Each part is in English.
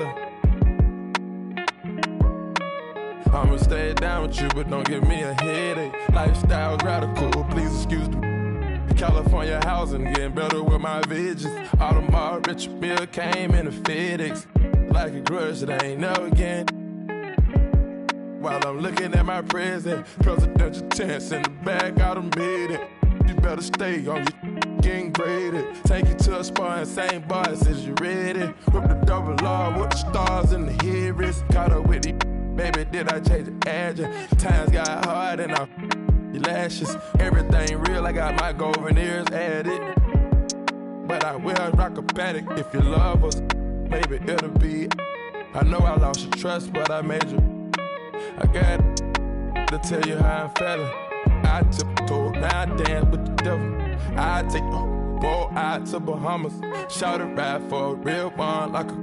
better. I'ma stay down with you, but don't give me a headache. Lifestyle radical, please excuse me. California housing, getting better with my visions. Audemars, Richard Mille came in a FedEx. Like a grudge that I ain't never again. While I'm looking at my present, presidential chance in the back, I done made it. You better stay on your getting graded. Take you to a spot and same bars as you ready. Whip the double R with the stars in the headrest. Caught up with the baby, did I change the address? Times got hard and I your lashes. Everything real, I got my gold veneers added. But I will rock a paddock if you love us. Maybe it'll be. I know I lost your trust, but I made you. I got to tell you how I'm feeling. I tiptoe, now I dance with the devil. I take the boat out to Bahamas. Shout it right for a real one like a.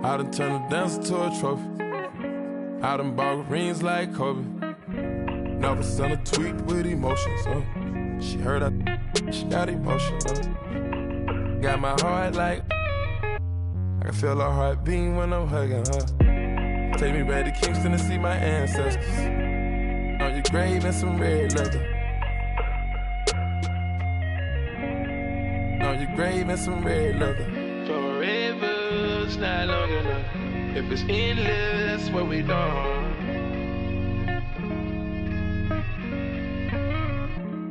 I done turned a dancer to a trophy. I done bought rings like Kobe. Never sent a tweet with emotions. She heard she got emotions. Got my heart like. I can feel her heart beating when I'm hugging her. Take me back to Kingston to see my ancestors. On your grave and some red leather. On your grave and some red leather. Forever's not long enough. If it's endless, what we done?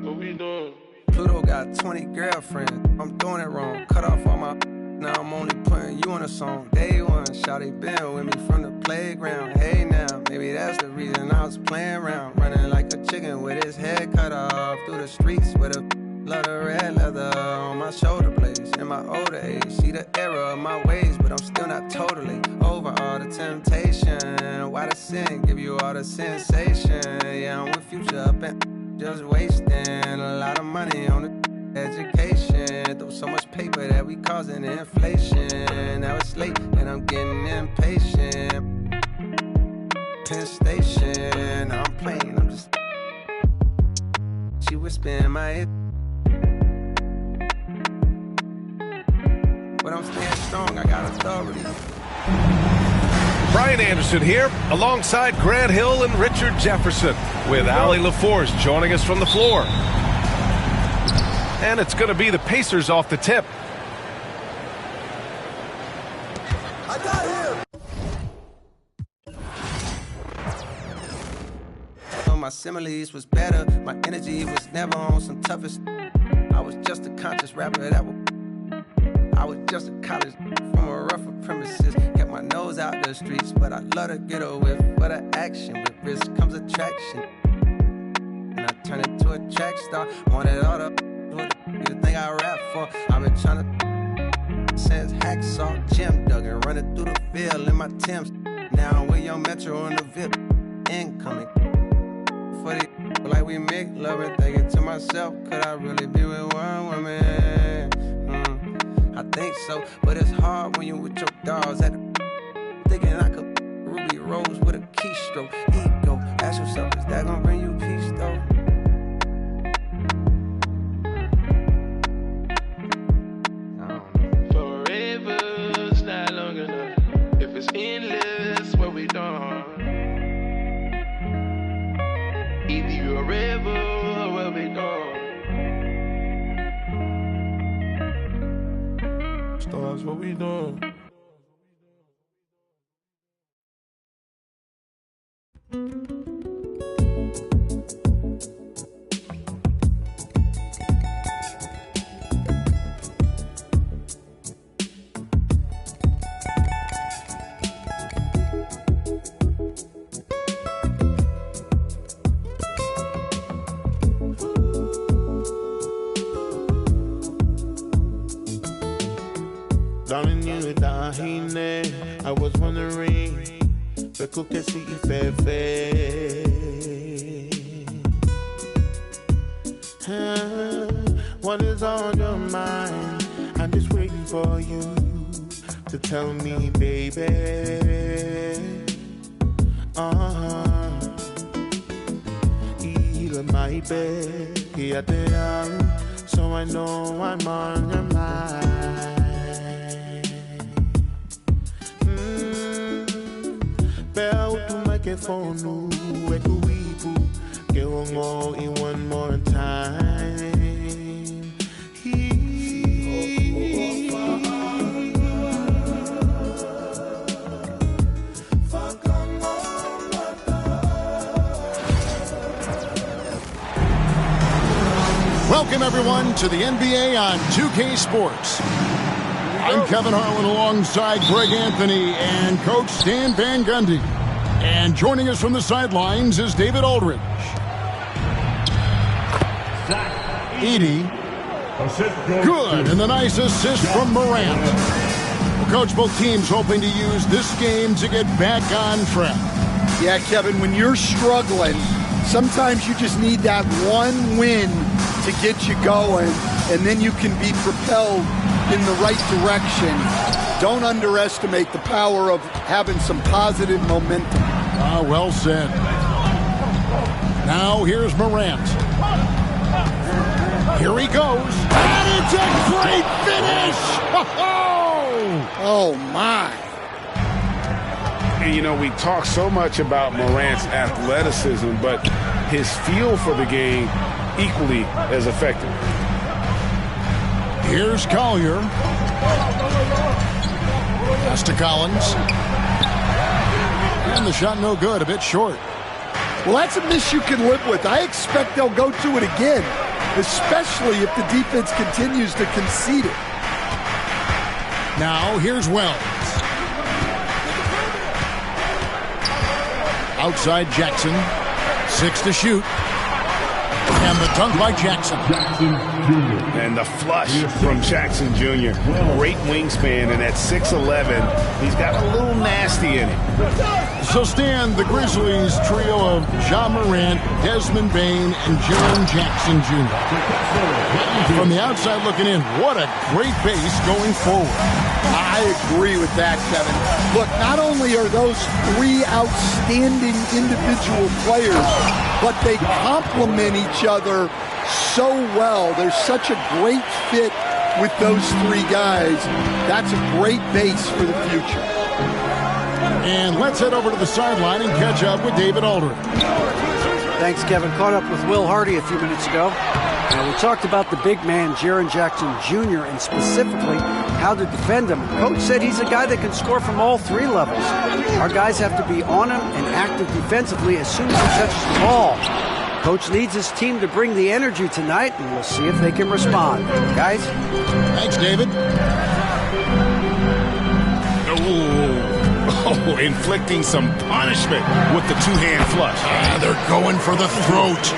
What we doing? Pluto got 20 girlfriends. I'm doing it wrong. Cut off all my. Now I'm only putting you on a song. Day one, shawty been with me from the playground. Hey now, maybe that's the reason I was playing around. Running like a chicken with his head cut off. Through the streets with a lot of red leather on my shoulder blades. In my older age, see the error of my ways, but I'm still not totally over all the temptation. Why the sin give you all the sensation? Yeah, I'm with Future up and just wasting a lot of money on the education. Through so much paper that we causing inflation. Now it's late and I'm getting impatient. Penn Station, I'm playing, I'm just. She whispering my ear. But I'm staying strong, I got authority. Brian Anderson here, alongside Grant Hill and Richard Jefferson, with Allie LaForce joining us from the floor. And it's going to be the Pacers off the tip. I got him! My similes was better, my energy was never on some toughest. I was just a conscious rapper that was. I was just a college from a rougher premises. Kept my nose out the streets, but I love to get away for the action. With risk comes attraction. And I turned into a track star. Wanted all the thing I rap for. I've been trying to since Hacksaw, Jim Duggan, running through the field in my Timbs. Now I'm with Young Metro in the VIP, incoming. For the like we make love and thinking to myself, could I really be with one woman? I think so, but it's hard when you with your dogs at the thinking I could Ruby Rose with a keystroke. Ego, ask yourself, is that gonna bring you peace though? Forever's not long enough. If it's endless, what we done? Either you're a rebel or what we done? Stars, what we doing? Darling, you tahine. I was wondering, Beku kesi ifefe. What is on your mind? I'm just waiting for you to tell me, baby. Ila my baby, so I know I'm on your mind. que fonu Eku wipu Ke wongo in one more time Welcome, everyone, to the NBA on 2K Sports. I'm Kevin Harlan alongside Greg Anthony and Coach Stan Van Gundy. And joining us from the sidelines is David Aldridge. Edey. Good, and the nice assist from Morant. Well, Coach, both teams hoping to use this game to get back on track. Yeah, Kevin, when you're struggling, sometimes you just need that one win to get you going, and then you can be propelled in the right direction. Don't underestimate the power of having some positive momentum. Well said. Now here's Morant. Here he goes. And it's a great finish! Oh, my. And, you know, we talk so much about Morant's athleticism, but his feel for the game equally as effective. Here's Collier. Pass to Collins. And the shot no good, a bit short. Well, that's a miss you can live with. I expect they'll go to it again, especially if the defense continues to concede it. Now, here's Wells. Outside Jackson. 6 to shoot. And the dunk by Jackson. And the flush from Jackson Jr. Great wingspan, and at 6'11", he's got a little nasty in it. So, Stan, the Grizzlies trio of Ja Morant, Desmond Bane, and Jaren Jackson Jr. From the outside looking in, what a great base going forward. I agree with that, Kevin. Look, not only are those three outstanding individual players, but they complement each other so well. There's such a great fit with those three guys. That's a great base for the future. And let's head over to the sideline and catch up with David Aldridge. Thanks, Kevin. Caught up with Will Hardy a few minutes ago. We talked about the big man, Jaren Jackson Jr., and specifically how to defend him. Coach said he's a guy that can score from all three levels. Our guys have to be on him and active defensively as soon as he touches the ball. Coach needs his team to bring the energy tonight, and we'll see if they can respond. Guys? Thanks, David. Oh, inflicting some punishment with the two-hand flush. They're going for the throat.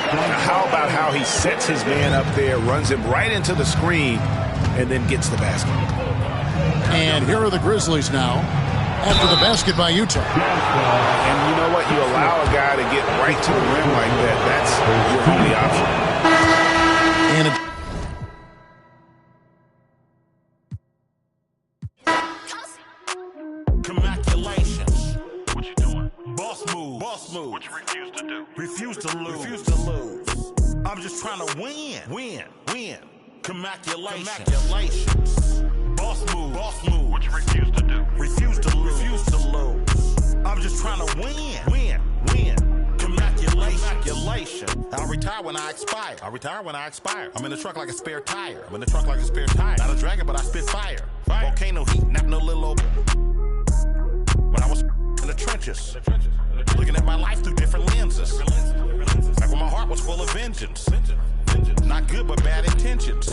Now, how about how he sets his man up there, runs him right into the screen, and then gets the basket. And here are the Grizzlies now, after the basket by Utah. And you know what? You allow a guy to get right to the rim like that. That's your only option. And Congratulations. What you doing? Boss move. Boss move. What you refuse to do? Refuse to lose. Refuse to lose. I'm just trying to win. Win. Congratulations. Boss move. Boss move. What you refuse to do? Refuse to lose. Refuse to lose. I'm just trying to win. Congratulations. I'll retire when I expire. I'm in the truck like a spare tire. Not a dragon, but I spit fire. Volcano heat, not no little old. When I was in the trenches, looking at my life through different lenses. Like when my heart was full of vengeance. Not good, but bad intentions.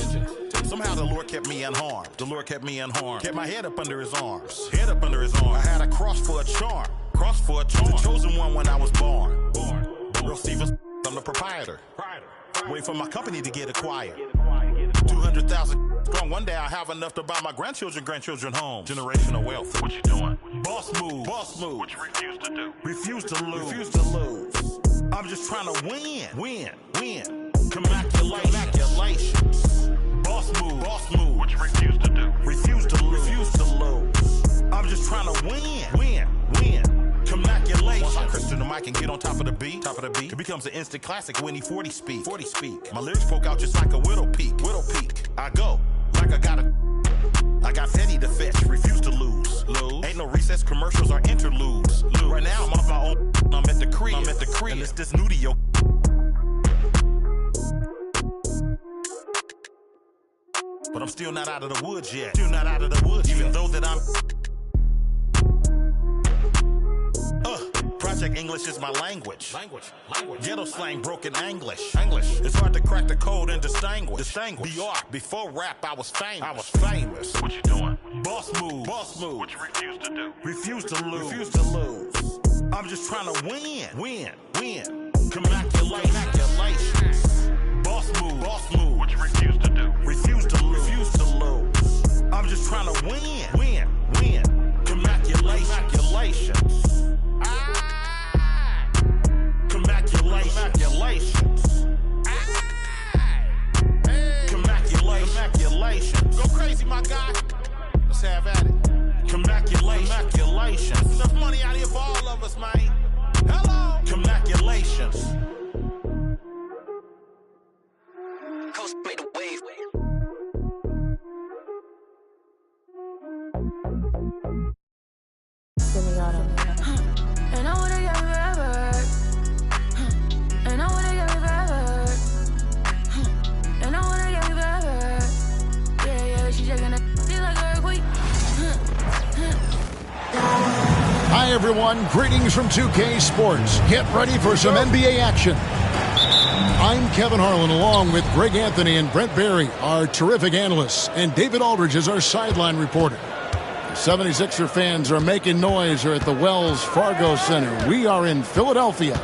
Somehow the Lord kept me unharmed. Kept my head up under his arms. I had a cross for a charm. The chosen one when I was born. Real Stevens, I'm the proprietor. Wait for my company to get acquired. 200,000 strong. One day I'll have enough to buy my grandchildren homes. Generational wealth. What you doing? Boss move. What you refuse to do? Refuse to lose. I'm just trying to win. Congratulations. Boss move. What you refuse to do? Refuse to lose. I'm just trying to win. Congratulations. Once I crystal the mic and get on top of the beat, it becomes an instant classic when he 40 speak. My lyrics poke out just like a widow peak. I go like I got Fetty to fetch, refuse to lose. Ain't no recess says commercials are interludes. Right now I'm off my own. I'm at the crib. And it's this new to your. But I'm still not out of the woods yet. Even though that I'm. Project English is my language. Ghetto slang, broken English. It's hard to crack the code and distinguish. BR, before rap, I was famous. What you doing? Boss move. What you refuse to do? Refuse to lose. I'm just trying to win. Congratulations. Boss move. What you refuse to do? Refuse to lose. I'm just trying to win. Congratulations. Congratulations. Go crazy, my guy. Let's have at it. Congratulations. Enough money out here for all of us, man. Hello. Congratulations. Coast made a wave. And I wanna get forever. And I wanna get forever. And I wanna get forever. Yeah, she's shaking it. She's like an earthquake. Hi, everyone. Greetings from 2K Sports. Get ready for some NBA action. I'm Kevin Harlan, along with Greg Anthony and Brent Barry, our terrific analysts, and David Aldridge is our sideline reporter. 76er fans are making noise here at the Wells Fargo Center. We are in Philadelphia.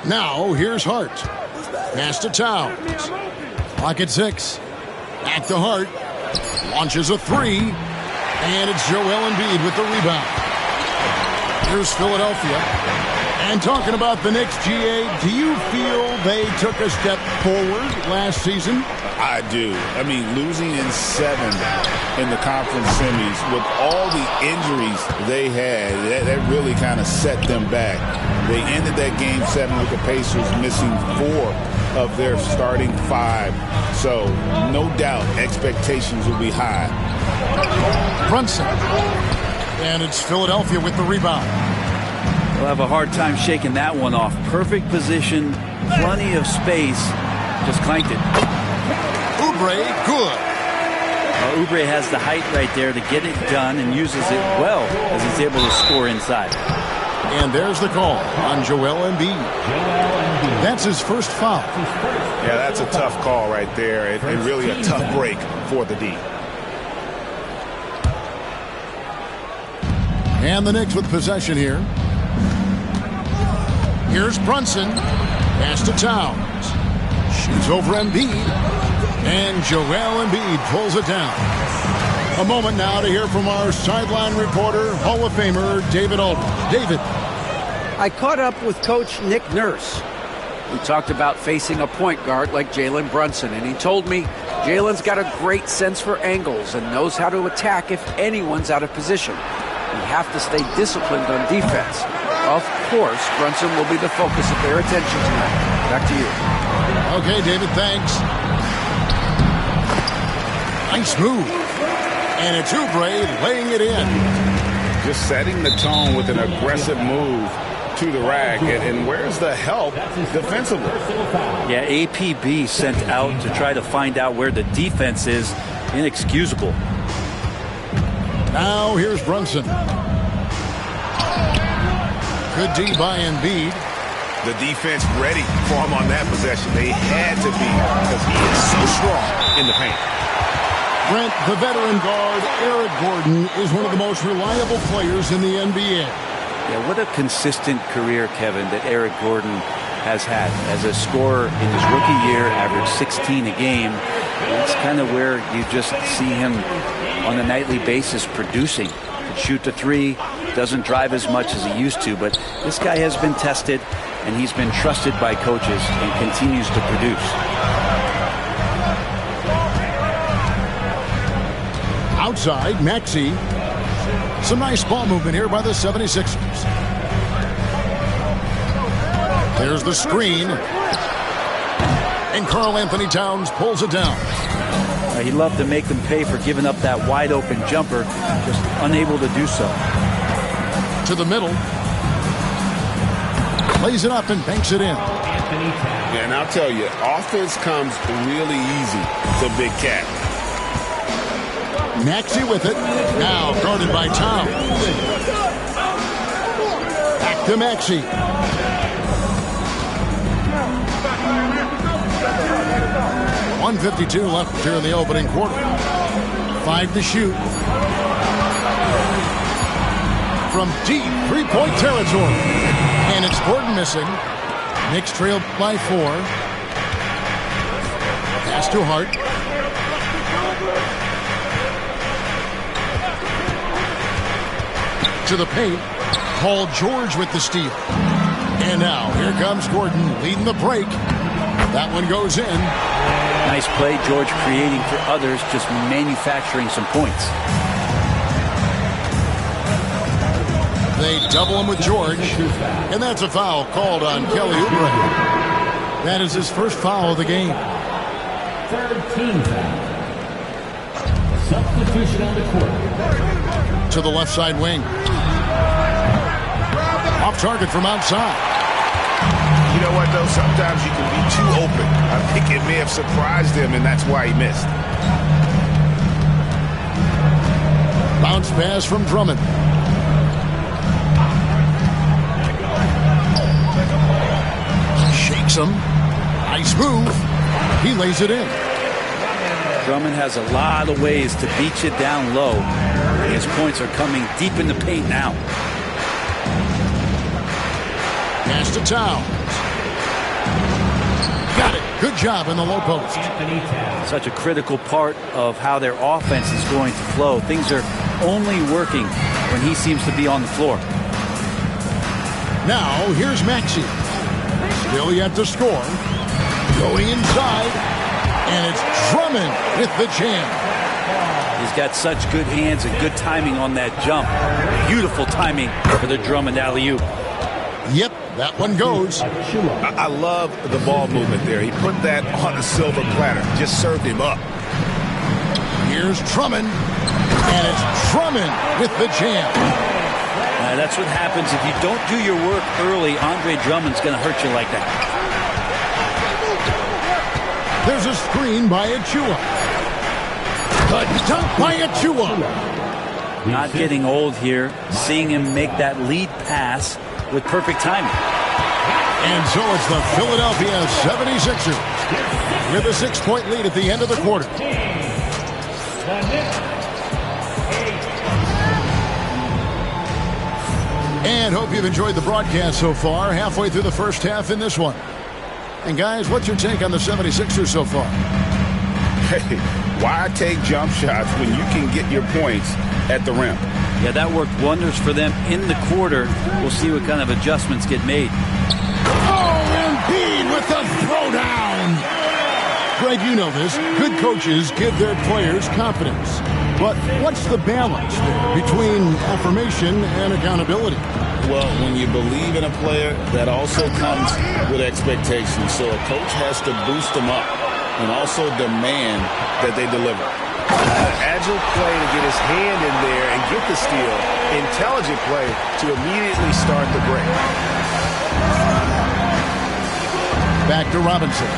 Now, here's Hart. Pass to Towns. Clock at 6. Back to Hart. Launches a three. And it's Joel Embiid with the rebound. Here's Philadelphia. And talking about the Knicks, GA, do you feel they took a step forward last season? I do. I mean, losing in 7 in the conference semis with all the injuries they had, that really kind of set them back. They ended that game 7 with the Pacers missing 4 of their starting 5. So, no doubt, expectations will be high. Brunson. And it's Philadelphia with the rebound. We'll have a hard time shaking that one off. Perfect position, plenty of space. Just clanked it. Oubre, good. Oubre has the height right there to get it done and uses it well as he's able to score inside. And there's the call on Joel Embiid. That's his first foul. Yeah, that's a tough call right there, and really a tough break for the D. And the Knicks with possession here. Here's Brunson. Pass to Towns. Shoots over Embiid. And Joel Embiid pulls it down. A moment now to hear from our sideline reporter, Hall of Famer David Aldridge. David. I caught up with Coach Nick Nurse. We talked about facing a point guard like Jalen Brunson, and he told me Jalen's got a great sense for angles and knows how to attack if anyone's out of position. We have to stay disciplined on defense. Of course, Brunson will be the focus of their attention tonight. Back to you. Okay, David, thanks. Nice move. And it's Oubre laying it in. Just setting the tone with an aggressive move to the rack. And where's the help defensively? Yeah, APB sent out to try to find out where the defense is. Inexcusable. Now here's Brunson. Good D by Embiid. The defense ready for him on that possession. They had to be because he is so strong in the paint. Brent, the veteran guard, Eric Gordon, is one of the most reliable players in the NBA. Yeah, what a consistent career, Kevin, that Eric Gordon has had. As a scorer in his rookie year, averaged 16 a game. That's kind of where you just see him on a nightly basis producing. Could shoot the three, doesn't drive as much as he used to, but this guy has been tested, and he's been trusted by coaches and continues to produce. Outside, Maxey. Some nice ball movement here by the 76ers. There's the screen. And Karl Anthony Towns pulls it down. He loved to make them pay for giving up that wide-open jumper, just unable to do so. To the middle. Plays it up and banks it in. Yeah, and I'll tell you, offense comes really easy to Big Cat. Maxey with it. Now guarded by Tom. Back to Maxey. .152 left here in the opening quarter. 5 to shoot. From deep three-point territory. And it's Gordon missing. Knicks trailed by 4. Pass to Hart. To the paint. Paul George with the steal. And now here comes Gordon leading the break. That one goes in. Nice play, George creating for others, just manufacturing some points. They double him with George. And that's a foul called on Kelly Oubre. That is his first foul of the game. Third team foul. Substitution on the court. To the left side wing. Off target from outside. You know what, though? Sometimes you can be too open. I think it may have surprised him, and that's why he missed. Bounce pass from Drummond. Shakes him. Nice move. He lays it in. Drummond has a lot of ways to beat you down low. His points are coming deep in the paint now. Pass to Towns. Got it. Good job in the low post. Such a critical part of how their offense is going to flow. Things are only working when he seems to be on the floor. Now, here's Maxey. Still yet to score. Going inside. And it's Drummond with the jam. He's got such good hands and good timing on that jump. Beautiful timing for the Drummond alley-oop. Yep, that one goes. I love the ball movement there. He put that on a silver platter. Just served him up. Here's Drummond. And it's Drummond with the jam. That's what happens if you don't do your work early. Andre Drummond's going to hurt you like that. There's a screen by Achua. The dunk by Achua. Not getting old here. Seeing him make that lead pass with perfect timing. And so it's the Philadelphia 76ers with a 6-point lead at the end of the quarter. And hope you've enjoyed the broadcast so far. Halfway through the first half in this one. And guys, what's your take on the 76ers so far? Hey, why take jump shots when you can get your points at the rim? Yeah, that worked wonders for them in the quarter. We'll see what kind of adjustments get made. Oh, Embiid with the throwdown. Greg, you know this. Good coaches give their players confidence. But what's the balance there between affirmation and accountability? Well, when you believe in a player, that also comes with expectations. So a coach has to boost them up and also demand that they deliver. Agile play to get his hand in there and get the steal. Intelligent play to immediately start the break. Back to Robinson.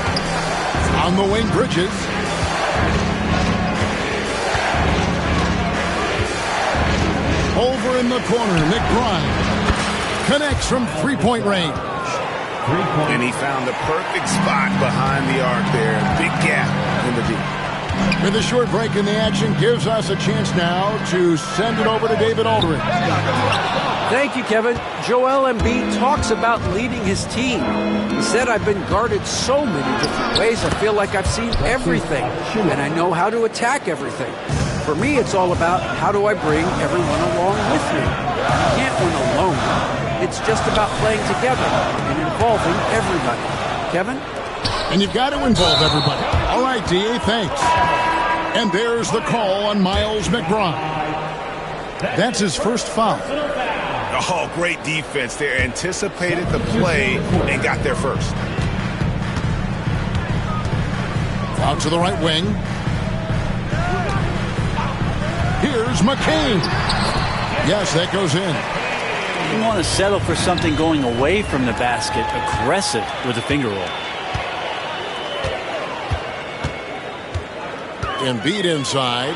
On the wing, Bridges. Over in the corner, McBride connects from three-point range. And he found the perfect spot behind the arc there. Big gap in the deep. With a short break in the action, gives us a chance now to send it over to David Aldridge. Thank you, Kevin. Joel Embiid talks about leading his team. He said, I've been guarded so many different ways. I feel like I've seen everything, and I know how to attack everything. For me, it's all about how do I bring everyone along with me. You can't win alone. It's just about playing together and involving everybody. Kevin? And you've got to involve everybody. All right, D.A., thanks. And there's the call on Miles McBride. That's his first foul. Oh, great defense there. Anticipated the play and got there first. Out to the right wing. McCain. Yes, that goes in. You want to settle for something going away from the basket, aggressive with a finger roll. Embiid inside.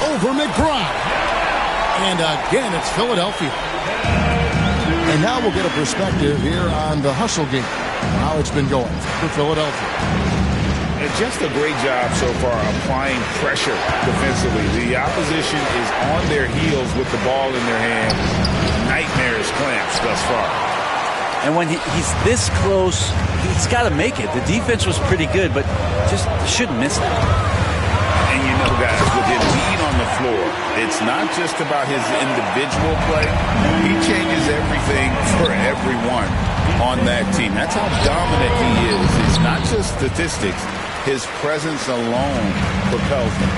Over McBride. And again, it's Philadelphia. And now we'll get a perspective here on the hustle game. How it's been going for Philadelphia. And just a great job so far applying pressure defensively. The opposition is on their heels with the ball in their hands. Nightmares clamps thus far. And when he's this close, he's got to make it. The defense was pretty good, but just shouldn't miss it. And you know, guys, with Embiid on the floor, it's not just about his individual play. He changes everything for everyone on that team. That's how dominant he is. It's not just statistics. His presence alone propels them.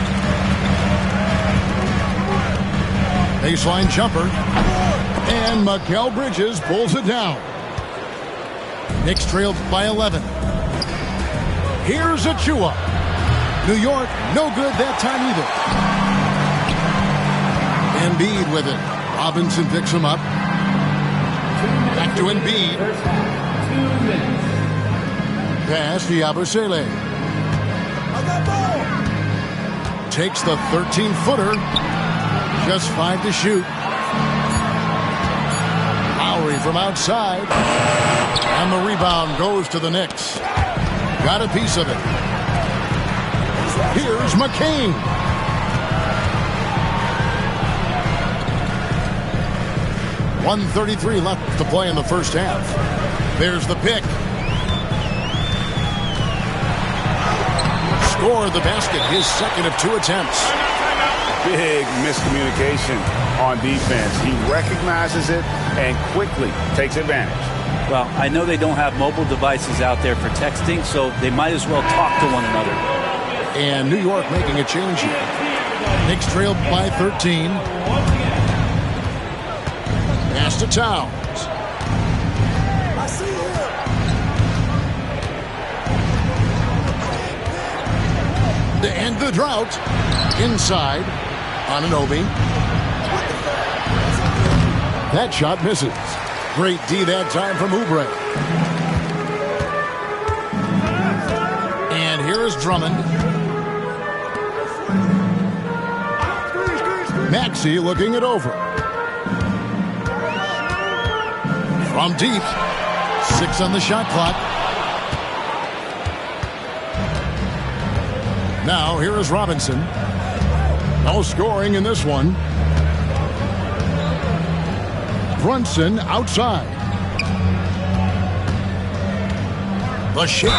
Baseline jumper. And Mikal Bridges pulls it down. Knicks trailed by 11. Here's Achua. New York, no good that time either. Embiid with it. Robinson picks him up. Back to Embiid. Pass to Yabusele. Takes the 13-footer. Just 5 to shoot. Lowry from outside. And the rebound goes to the Knicks. Got a piece of it. Here's McCain. .133 left to play in the first half. There's the pick. Scored the basket, his second of 2 attempts. Big miscommunication on defense. He recognizes it and quickly takes advantage. Well, I know they don't have mobile devices out there for texting, so they might as well talk to one another. And New York making a change here. Knicks trailed by 13. Pass to Towns. I see him. To end the drought. Inside. Anunoby. That shot misses. Great D that time from Oubre. And here is Drummond. Maxey looking it over. From deep. 6 on the shot clock. Now here is Robinson. No scoring in this one. Brunson outside. The shake.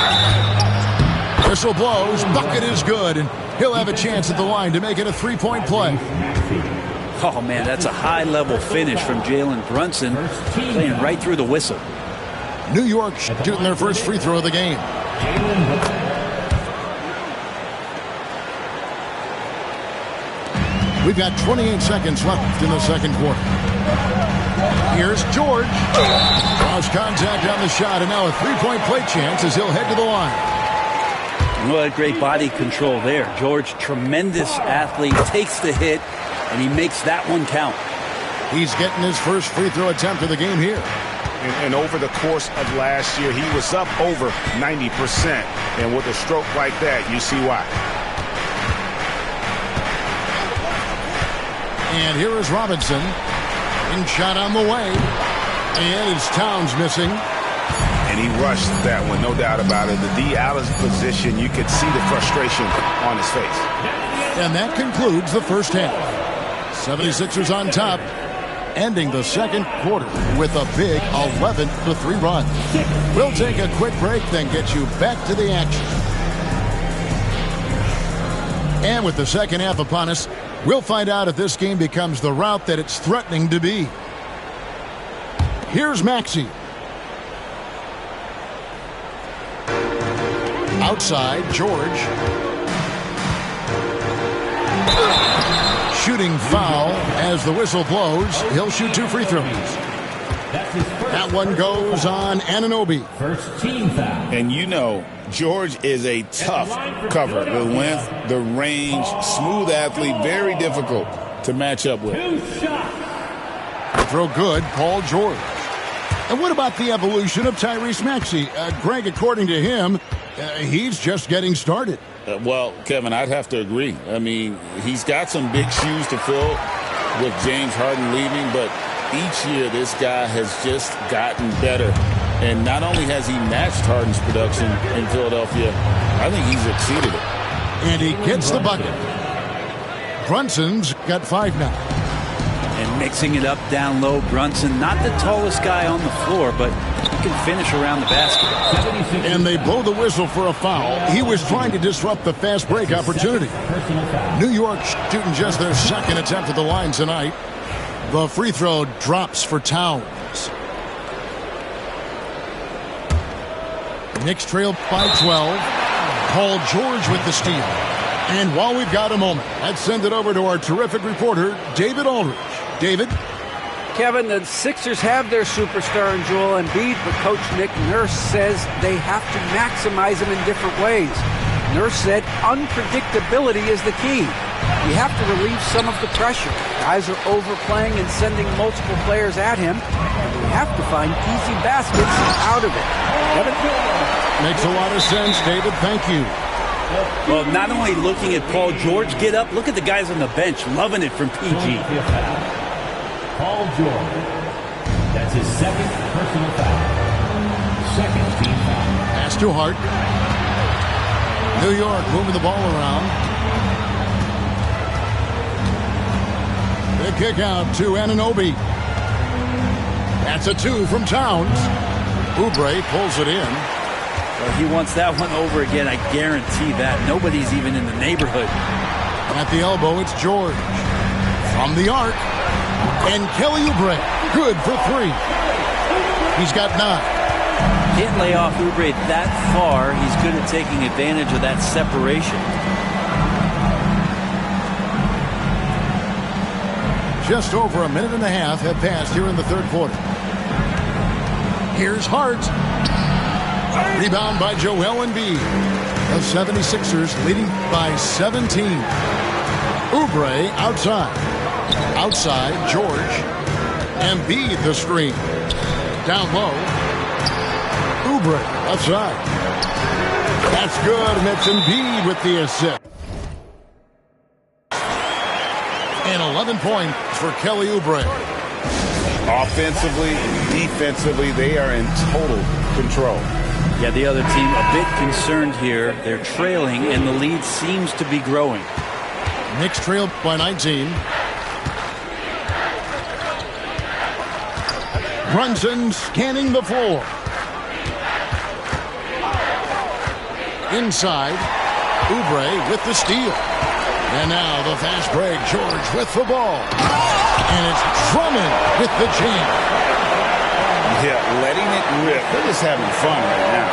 Whistle blows. Bucket is good. And he'll have a chance at the line to make it a 3-point play. Oh, man, that's a high-level finish from Jalen Brunson, playing right through the whistle. New York shooting their first free throw of the game. We've got 28 seconds left in the second quarter. Here's George. Cross contact on the shot, and now a 3-point play chance as he'll head to the line. What great body control there. George, tremendous athlete, takes the hit, and he makes that one count. He's getting his first free throw attempt of the game here. And over the course of last year, he was up over 90%. And with a stroke like that, you see why. And here is Robinson. In shot on the way. And it's Towns missing. And he rushed that one, no doubt about it. The D out of position, you could see the frustration on his face. And that concludes the first half. 76ers on top, ending the second quarter with a big 11-3 run. We'll take a quick break, then get you back to the action. And with the second half upon us, we'll find out if this game becomes the rout that it's threatening to be. Here's Maxey. Outside, George. Shooting foul as the whistle blows. He'll shoot 2 free throws. That one goes on Anunoby. First team foul. And you know, George is a tough cover. The length, the range, smooth athlete, very difficult to match up with. Throw good, Paul George. And what about the evolution of Tyrese Maxey? Greg, according to him, he's just getting started. Well, Kevin, I'd have to agree. I mean, he's got some big shoes to fill with James Harden leaving, but each year this guy has just gotten better. And not only has he matched Harden's production in Philadelphia, I think he's exceeded it. And he gets the bucket. Brunson's got 5 now. And mixing it up down low, Brunson, not the tallest guy on the floor, but he can finish around the basket. And they blow the whistle for a foul. He was trying to disrupt the fast break opportunity. New York shooting just their second attempt at the line tonight. The free throw drops for Towns. Knicks trail by 12. Paul George with the steal. And while we've got a moment, let's send it over to our terrific reporter, David Aldridge. David? Kevin, the Sixers have their superstar in Joel Embiid, but Coach Nick Nurse says they have to maximize him in different ways. Nurse said unpredictability is the key. You have to relieve some of the pressure. Guys are overplaying and sending multiple players at him, and we have to find easy baskets out of it. Kevin? Makes a lot of sense, David. Thank you. Well, not only looking at Paul George get up, look at the guys on the bench loving it from PG. Paul George. That's his second personal foul. Second team foul. Pass to Hart. New York moving the ball around. The kick out to Anunoby. That's a 2 from Towns. Oubre pulls it in. Well, he wants that one over again, I guarantee that. Nobody's even in the neighborhood. At the elbow, it's George. From the arc. And Kelly Oubre, good for 3. He's got 9. Can't lay off Oubre that far. He's good at taking advantage of that separation. Just over a minute and a half have passed here in the third quarter. Here's Hart. Rebound by Joel Embiid. The 76ers leading by 17. Oubre outside. Outside, George. Embiid the screen. Down low. Oubre outside. That's good, and it's Embiid with the assist. And 11 points for Kelly Oubre. Offensively, defensively, they are in total control. Yeah, the other team a bit concerned here. They're trailing, and the lead seems to be growing. Knicks trail by 19. Brunson scanning the floor. Inside, Oubre with the steal. And now the fast break, George with the ball. And it's Drummond with the jam. Yeah, letting it rip. They're just having fun right now.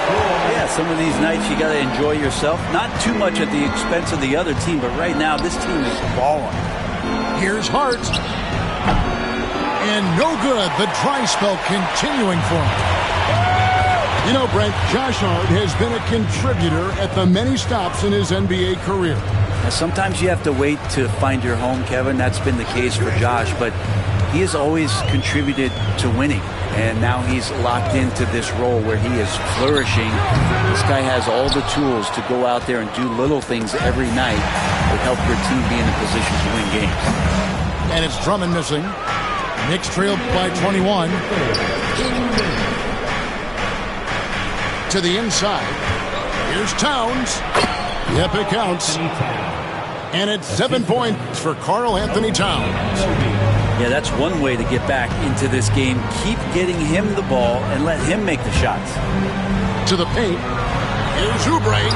Yeah, some of these nights you got to enjoy yourself. Not too much at the expense of the other team, but right now this team is balling. Here's Hart. And no good. The dry spell continuing for him. You know, Brent, Josh Hart has been a contributor at the many stops in his NBA career. Now, sometimes you have to wait to find your home, Kevin. That's been the case for Josh, but he has always contributed to winning. And now he's locked into this role where he is flourishing. This guy has all the tools to go out there and do little things every night that help your team be in a position to win games. And it's Drummond missing. Knicks trail by 21. To the inside. Here's Towns. Yep, it counts. And it's 7 points for Karl Anthony Towns. Yeah, that's one way to get back into this game. Keep getting him the ball and let him make the shots. To the paint. Here's Oubre.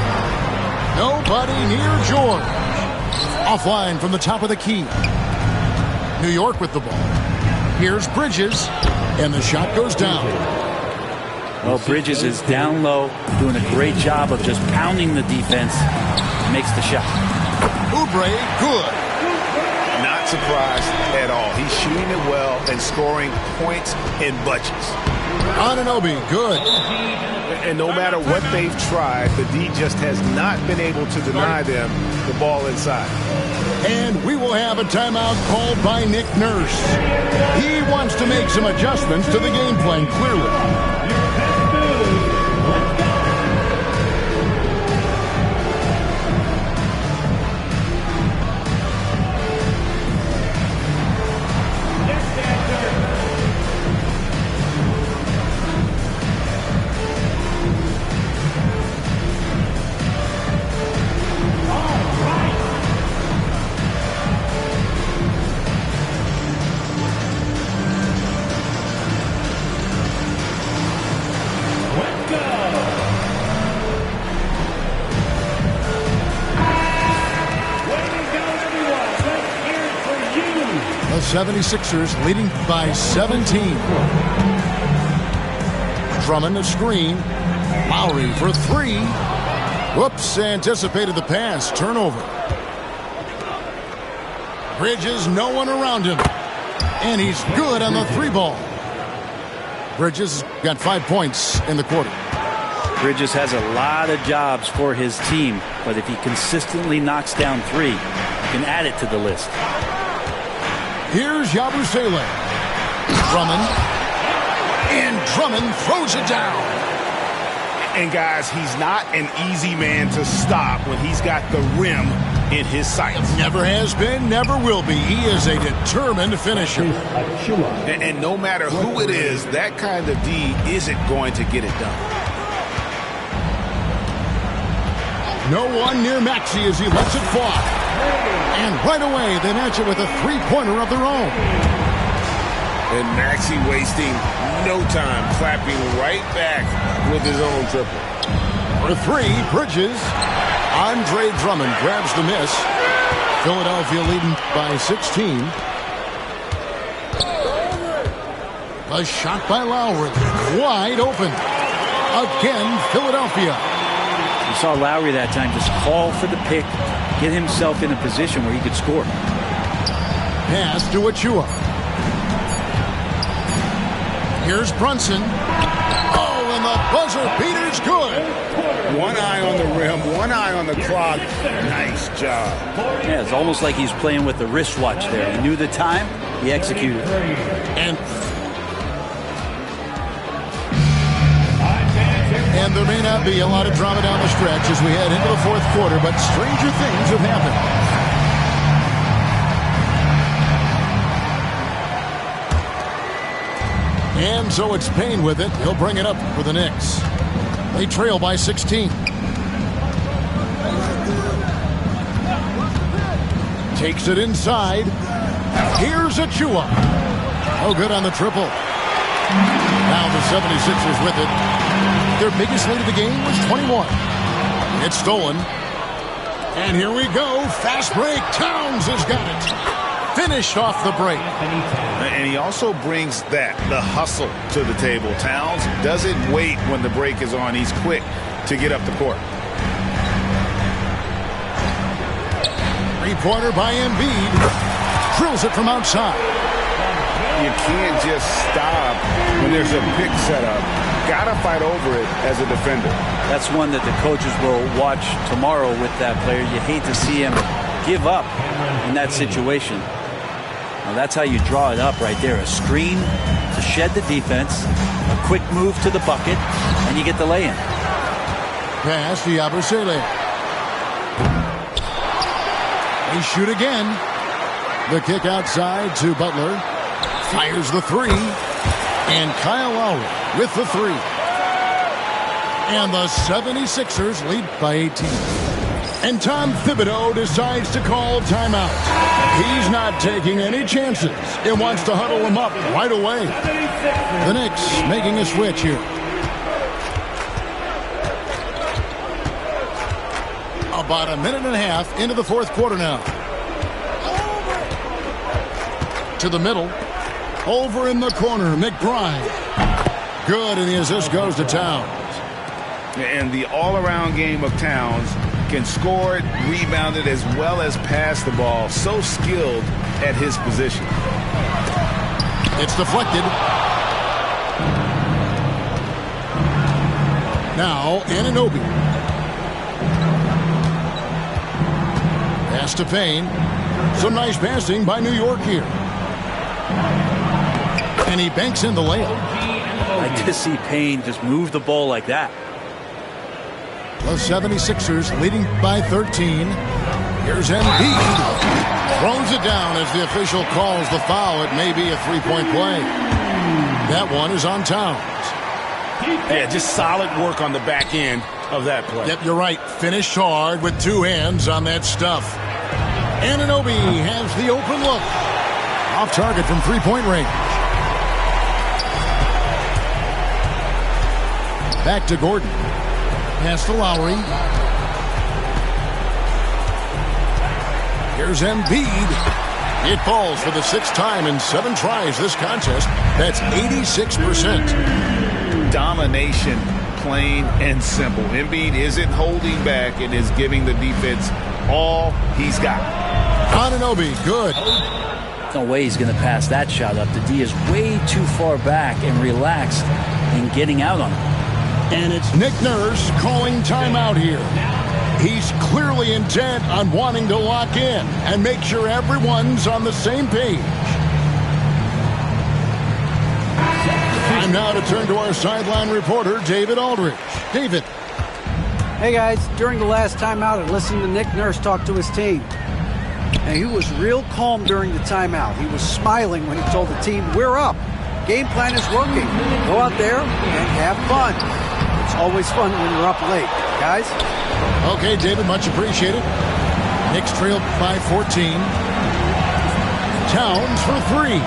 Nobody near George. Offline from the top of the key. New York with the ball. Here's Bridges. And the shot goes down. Well, Bridges is down low, doing a great job of just pounding the defense. Makes the shot. Oubre, good. Not surprised at all. He's shooting it well and scoring points in bunches. Anunoby, good. And no matter what they've tried, the D just has not been able to deny them the ball inside. And we will have a timeout called by Nick Nurse. He wants to make some adjustments to the game plan, clearly. The 76ers leading by 17. Drummond a screen. Lowry for three. Whoops, anticipated the pass. Turnover. Bridges, no one around him. And he's good on the three ball. Bridges got 5 points in the quarter. Bridges has a lot of jobs for his team, but if he consistently knocks down three, he can add it to the list. Here's Yabusele. Drummond. And Drummond throws it down. And guys, he's not an easy man to stop when he's got the rim in his sights. Never has been, never will be. He is a determined finisher. And no matter who it is, that kind of D isn't going to get it done. No one near Maxey as he lets it fly. And right away, they match it with a three-pointer of their own. And Maxey wasting no time, clapping right back with his own triple. For three, Bridges. Andre Drummond grabs the miss. Philadelphia leading by 16. A shot by Lowry. Wide open. Again, Philadelphia. You saw Lowry that time just call for the pick, get himself in a position where he could score. Pass to Achua. Here's Brunson. Oh, and the buzzer beater's good. One eye on the rim, one eye on the clock. Nice job. Yeah, it's almost like he's playing with the wristwatch there. He knew the time, he executed. And there may not be a lot of drama down the stretch as we head into the fourth quarter, but stranger things have happened. And so it's Payne with it. He'll bring it up for the Knicks. They trail by 16. Takes it inside. Here's Achua. Oh, good on the triple. Now the 76ers with it. Their biggest lead of the game was 21. It's stolen. And here we go. Fast break. Towns has got it. Finished off the break. And he also brings the hustle to the table. Towns doesn't wait when the break is on. He's quick to get up the court. Three-pointer by Embiid. Drills it from outside. You can't just stop when there's a pick set up. Gotta fight over it as a defender. That's one that the coaches will watch tomorrow with that player. You hate to see him give up in that situation. Now that's how you draw it up right there. A screen to shed the defense, a quick move to the bucket, and you get the lay-in. Pass to Yabusele. They shoot again. The kick outside to Butler. Fires the three. And Kyle Lowry with the three. And the 76ers lead by 18. And Tom Thibodeau decides to call timeout. He's not taking any chances and wants to huddle them up right away. The Knicks making a switch here. About a minute and a half into the fourth quarter now. To the middle. Over in the corner, McBride. Good, and the assist goes to Towns. And the all-around game of Towns can score it, rebound it, as well as pass the ball. So skilled at his position. It's deflected. Now, Anunoby. Pass to Payne. Some nice passing by New York here. And he banks in the layup. I just see Payne just move the ball like that. The 76ers leading by 13. Here's Embiid. Throws it down as the official calls the foul. It may be a three-point play. That one is on Towns. Yeah, just solid work on the back end of that play. Yep, you're right. Finished hard with two hands on that stuff. Anunoby has the open look. Off target from three-point range. Back to Gordon. Pass to Lowry. Here's Embiid. It falls for the sixth time in 7 tries this contest. That's 86%. Domination, plain and simple. Embiid isn't holding back and is giving the defense all he's got. Anunoby, good. No way he's going to pass that shot up. The D is way too far back and relaxed in getting out on it. And it's Nick Nurse calling timeout here. He's clearly intent on wanting to lock in and make sure everyone's on the same page. Time now to turn to our sideline reporter, David Aldridge. David. Hey, guys. During the last timeout, I listened to Nick Nurse talk to his team. And he was real calm during the timeout. He was smiling when he told the team, we're up. Game plan is working. Go out there and have fun. It's always fun when you're up late. Guys? Okay, David, much appreciated. Knicks trailed by 14. Towns for 3.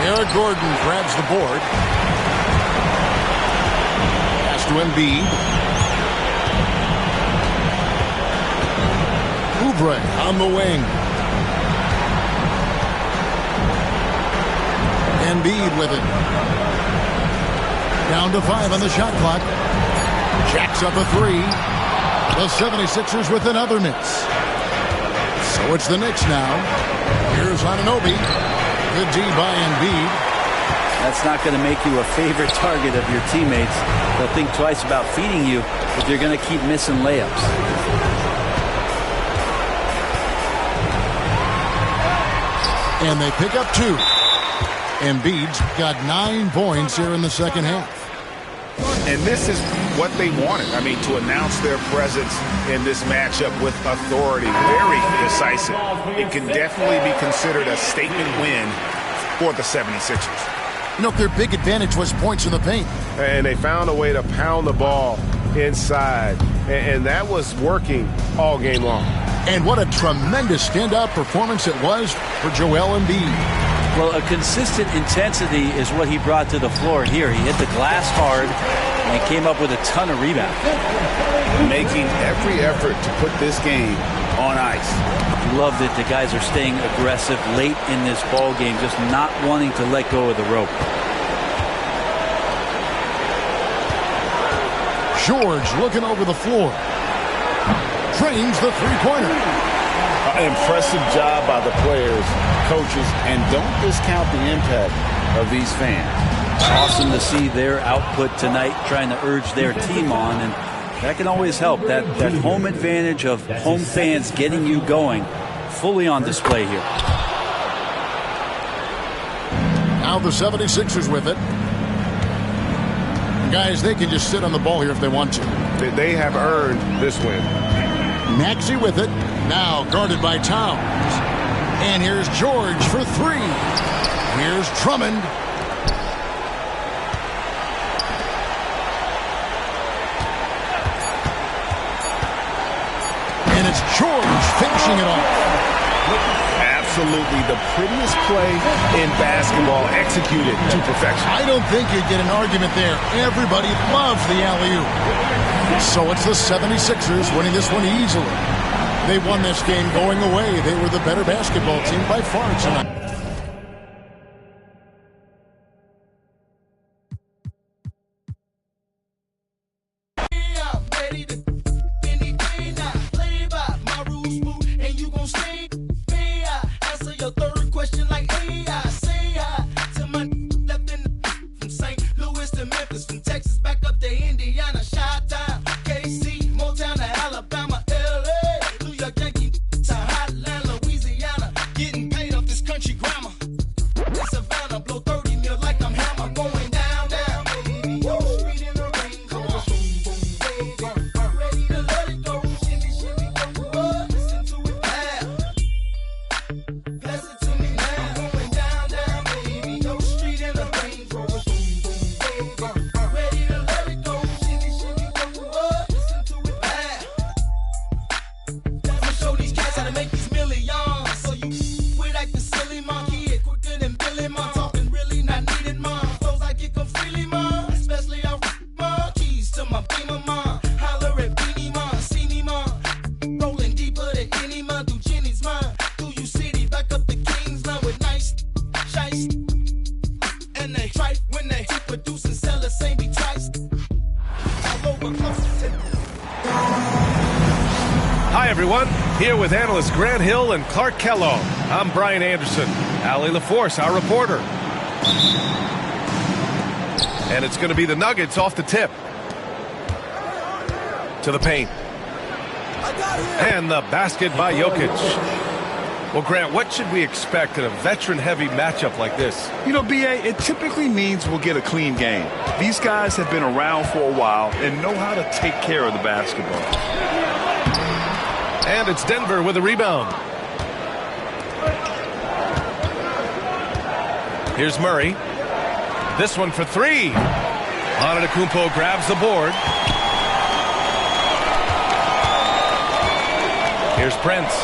Eric Gordon grabs the board. Pass to Embiid. Oubre on the wing. Embiid with it. Down to 5 on the shot clock. Jacks up a 3. The 76ers with another miss. So it's the Knicks now. Here's Anunoby. Good D by Embiid. That's not going to make you a favorite target of your teammates. They'll think twice about feeding you if you're going to keep missing layups. And they pick up 2. Embiid's got 9 points here in the second half. And this is what they wanted. I mean, to announce their presence in this matchup with authority. Very decisive. It can definitely be considered a statement win for the 76ers. You know, their big advantage was points in the paint. And they found a way to pound the ball inside. And that was working all game long. And what a tremendous standout performance it was for Joel Embiid. Well, a consistent intensity is what he brought to the floor here. He hit the glass hard and he came up with a ton of rebounds. Making every effort to put this game on ice. Love that the guys are staying aggressive late in this ball game, just not wanting to let go of the rope. George looking over the floor. Trains the three-pointer. Impressive job by the players, coaches, and don't discount the impact of these fans. Awesome to see their output tonight, trying to urge their team on, and that can always help. That home advantage of home fans getting you going, fully on display here. Now the 76ers with it. Guys, they can just sit on the ball here if they want to. They have earned this win. Maxey with it. Now guarded by Towns. And here's George for 3. Here's Drummond. And it's George finishing it off. Absolutely the prettiest play in basketball, executed to perfection. I don't think you'd get an argument there. Everybody loves the alley-oop. So it's the 76ers winning this one easily. They won this game going away. They were the better basketball team by far tonight. Louisiana, Here with analysts Grant Hill and Clark Kellogg. I'm Brian Anderson. Allie LaForce, our reporter. And it's going to be the Nuggets off the tip. To the paint. And the basket by Jokic. Well, Grant, what should we expect in a veteran-heavy matchup like this? You know, B.A., it typically means we'll get a clean game. These guys have been around for a while and know how to take care of the basketball. And it's Denver with a rebound. Here's Murray. This one for three. Antetokounmpo grabs the board. Here's Prince.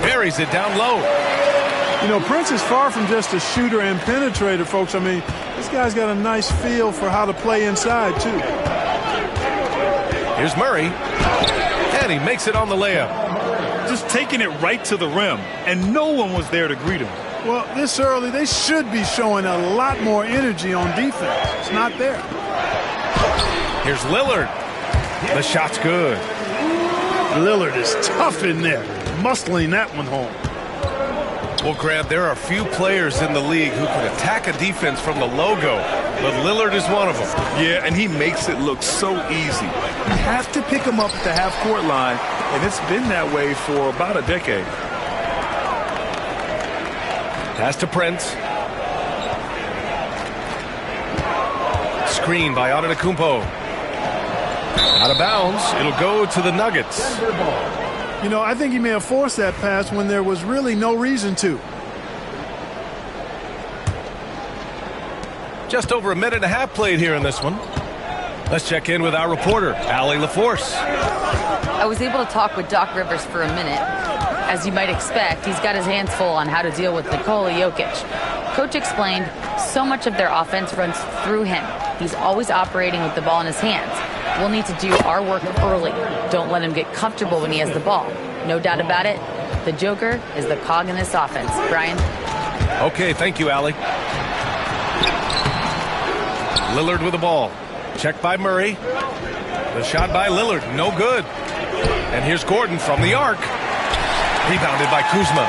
Buries it down low. You know, Prince is far from just a shooter and penetrator, folks. I mean, this guy's got a nice feel for how to play inside, too. Here's Murray. And he makes it on the layup. Just taking it right to the rim, and no one was there to greet him. Well, this early, they should be showing a lot more energy on defense. It's not there. Here's Lillard. The shot's good. Lillard is tough in there, muscling that one home. Well, Grant, there are few players in the league who can attack a defense from the logo, but Lillard is one of them. Yeah, and he makes it look so easy. You have to pick him up at the half-court line, and it's been that way for about a decade. Pass to Prince. Screen by Antetokounmpo. Out of bounds. It'll go to the Nuggets. You know, I think he may have forced that pass when there was really no reason to. Just over a minute and a half played here in this one. Let's check in with our reporter, Allie LaForce. I was able to talk with Doc Rivers for a minute. As you might expect, he's got his hands full on how to deal with Nikola Jokic. Coach explained so much of their offense runs through him. He's always operating with the ball in his hands. We'll need to do our work early. Don't let him get comfortable when he has the ball. No doubt about it, the Joker is the cog in this offense. Brian? Okay, thank you, Allie. Lillard with the ball. Checked by Murray. The shot by Lillard, no good. And here's Gordon from the arc. Rebounded by Kuzma.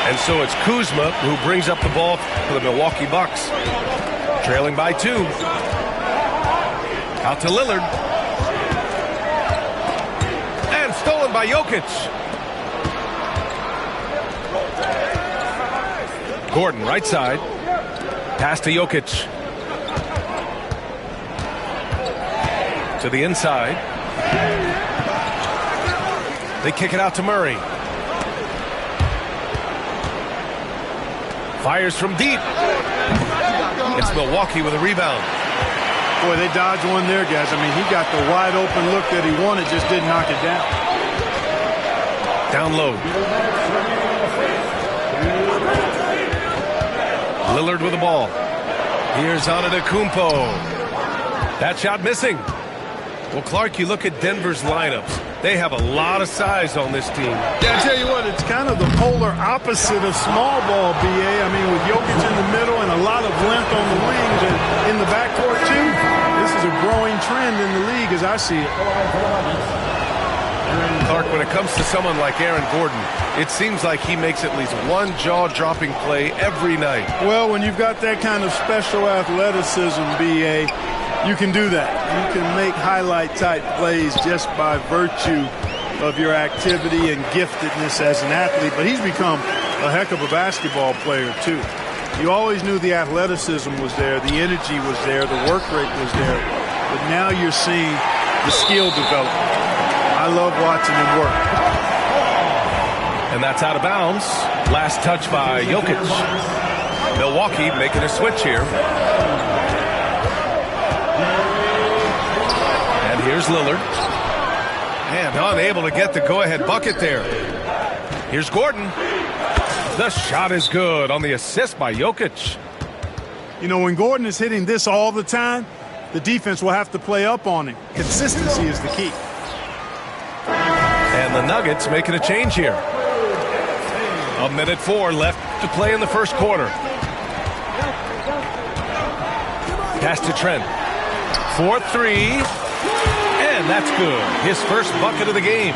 And so it's Kuzma who brings up the ball for the Milwaukee Bucks. Trailing by 2. Out to Lillard. And stolen by Jokic. Gordon, right side. Pass to Jokic. To the inside. They kick it out to Murray. Fires from deep. It's Milwaukee with a rebound. Boy, they dodged one there, guys. I mean, he got the wide open look that he wanted, just didn't knock it down. Down low. Lillard with the ball. Here's Antetokounmpo. That shot missing. Well, Clark, you look at Denver's lineups. They have a lot of size on this team. Yeah, I tell you what, it's kind of the polar opposite of small ball, B.A. I mean, with Jokic in the middle and a lot of length on the wings and in the backcourt, too. This is a growing trend in the league as I see it. Clark, when it comes to someone like Aaron Gordon, it seems like he makes at least one jaw-dropping play every night. Well, when you've got that kind of special athleticism, B.A., you can do that. You can make highlight-type plays just by virtue of your activity and giftedness as an athlete. But he's become a heck of a basketball player, too. You always knew the athleticism was there, the energy was there, the work rate was there. But now you're seeing the skill development. I love watching him work. And that's out of bounds. Last touch by Jokic. Milwaukee making a switch here. And here's Lillard. And unable to get the go-ahead bucket there. Here's Gordon. The shot is good on the assist by Jokic. You know, when Gordon is hitting this all the time, the defense will have to play up on him. Consistency is the key. And the Nuggets making a change here. 1:04 left to play in the first quarter. Pass to Trent. 4-3. And that's good. His first bucket of the game.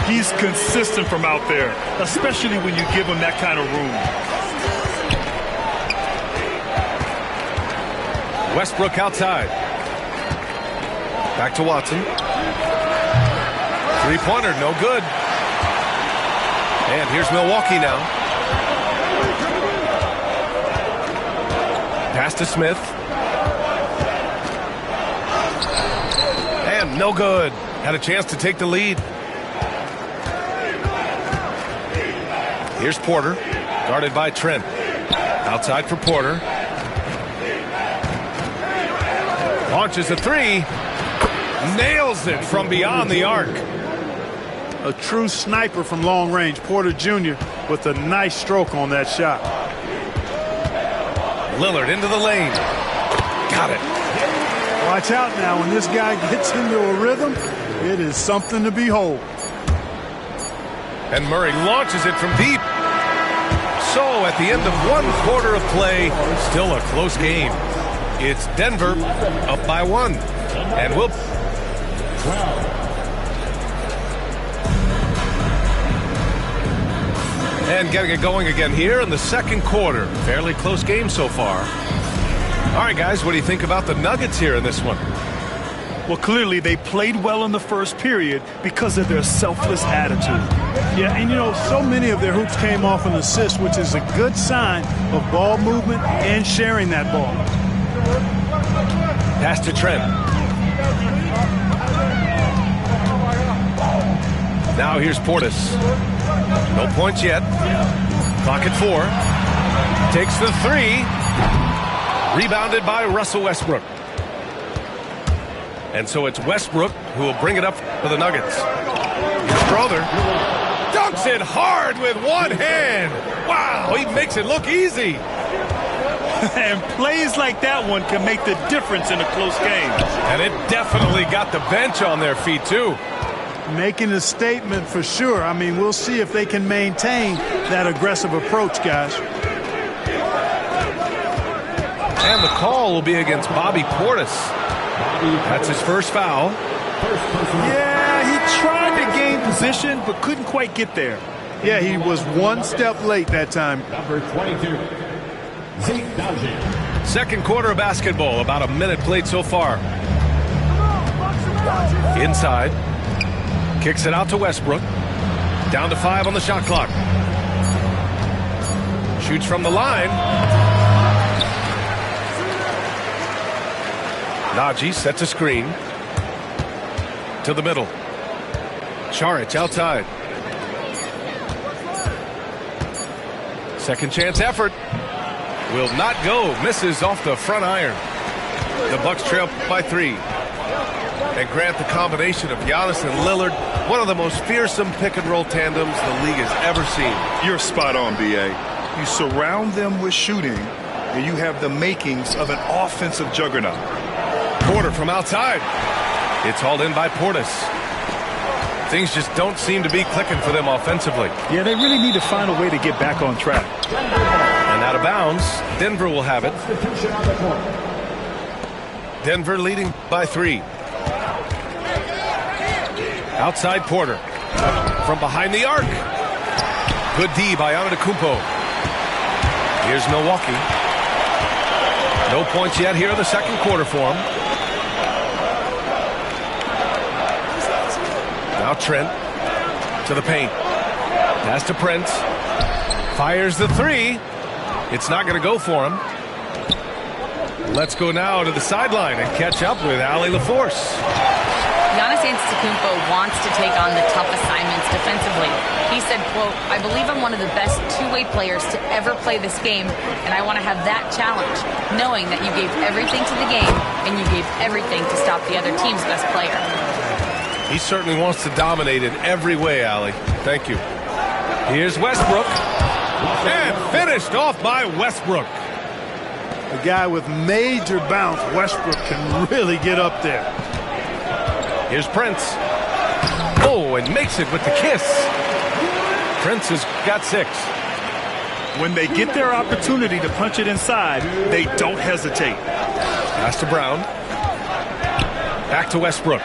He's consistent from out there, especially when you give him that kind of room. Westbrook outside. Back to Watson. Three-pointer, no good. And here's Milwaukee now. Pass to Smith. And no good. Had a chance to take the lead. Here's Porter, guarded by Trent. Outside for Porter. Launches a three. Nails it from beyond the arc. A true sniper from long range. Porter Jr. with a nice stroke on that shot. Lillard into the lane. Got it. Watch out now. When this guy gets into a rhythm, it is something to behold. And Murray launches it from deep. So at the end of one quarter of play, still a close game. It's Denver up by 1. And we'll... And getting it going again here in the second quarter. Fairly close game so far. All right, guys, what do you think about the Nuggets here in this one? Well, clearly they played well in the first period because of their selfless attitude. Yeah, and you know, so many of their hoops came off an assist, which is a good sign of ball movement and sharing that ball. Pass to Trent. Now here's Portis. No points yet. Clock at 4. Takes the 3. Rebounded by Russell Westbrook. And so it's Westbrook who will bring it up for the Nuggets. His brother dunks it hard with one hand. Wow, he makes it look easy. And plays like that one can make the difference in a close game. And it definitely got the bench on their feet, too. Making a statement for sure. I mean, we'll see if they can maintain that aggressive approach, guys. And the call will be against Bobby Portis. That's his first foul. Yeah, he tried to gain position, but couldn't quite get there. Yeah, he was one step late that time. Number 22, Zeke Belgian. Second quarter of basketball, about a minute played so far. Inside. Kicks it out to Westbrook. Down to 5 on the shot clock. Shoots from the line. Najee sets a screen. To the middle. Charic outside. Second chance effort. Will not go. Misses off the front iron. The Bucks trail by 3. And Grant, the combination of Giannis and Lillard, one of the most fearsome pick-and-roll tandems the league has ever seen. You're spot on, B.A. You surround them with shooting, and you have the makings of an offensive juggernaut. Porter from outside. It's hauled in by Portis. Things just don't seem to be clicking for them offensively. Yeah, they really need to find a way to get back on track. And out of bounds, Denver will have it. Denver leading by 3. Outside Porter. From behind the arc. Good D by Antetokounmpo. Here's Milwaukee. No points yet here in the second quarter for him. Now Trent to the paint. Pass to Prince. Fires the 3. It's not going to go for him. Let's go now to the sideline and catch up with Allie LaForce. Giannis Antetokounmpo wants to take on the tough assignments defensively. He said, quote, "I believe I'm one of the best two-way players to ever play this game, and I want to have that challenge, knowing that you gave everything to the game and you gave everything to stop the other team's best player." He certainly wants to dominate in every way, Allie. Thank you. Here's Westbrook. And finished off by Westbrook. A guy with major bounce, Westbrook, can really get up there. Here's Prince. Oh, and makes it with the kiss. Prince has got 6. When they get their opportunity to punch it inside, they don't hesitate. Pass to Brown. Back to Westbrook.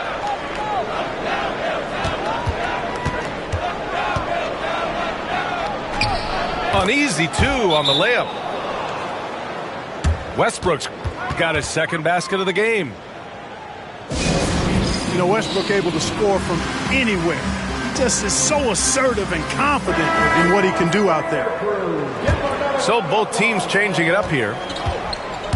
Uneasy, too, on the layup. Westbrook's got his second basket of the game. You know, Westbrook able to score from anywhere. He just is so assertive and confident in what he can do out there. So both teams changing it up here.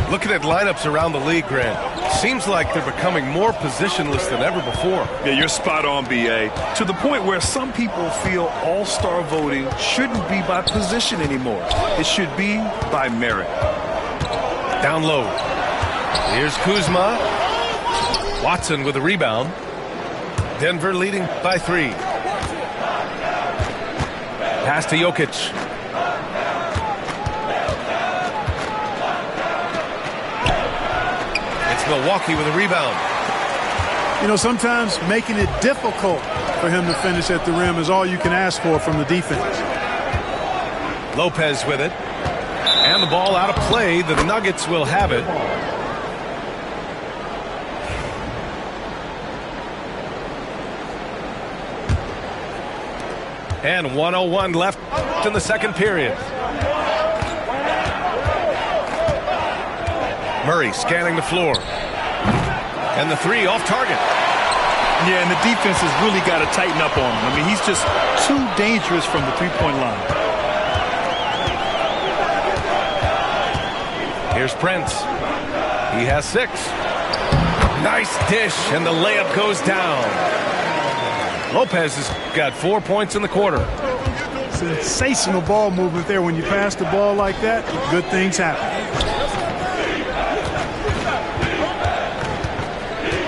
Looking at lineups around the league, Grant, seems like they're becoming more positionless than ever before. Yeah, you're spot on, B.A. To the point where some people feel all-star voting shouldn't be by position anymore. It should be by merit. Down low. Here's Kuzma. Watson with a rebound. Denver leading by 3. Pass to Jokic. Milwaukee with a rebound. You know, sometimes making it difficult for him to finish at the rim is all you can ask for from the defense. Lopez with it. And the ball out of play. The Nuggets will have it. And 1:01 left in the second period. Murray scanning the floor. And the 3 off target. Yeah, and the defense has really got to tighten up on him. I mean, he's just too dangerous from the three-point line. Here's Prince. He has 6. Nice dish, and the layup goes down. Lopez has got 4 points in the quarter. Sensational ball movement there. When you pass the ball like that, good things happen.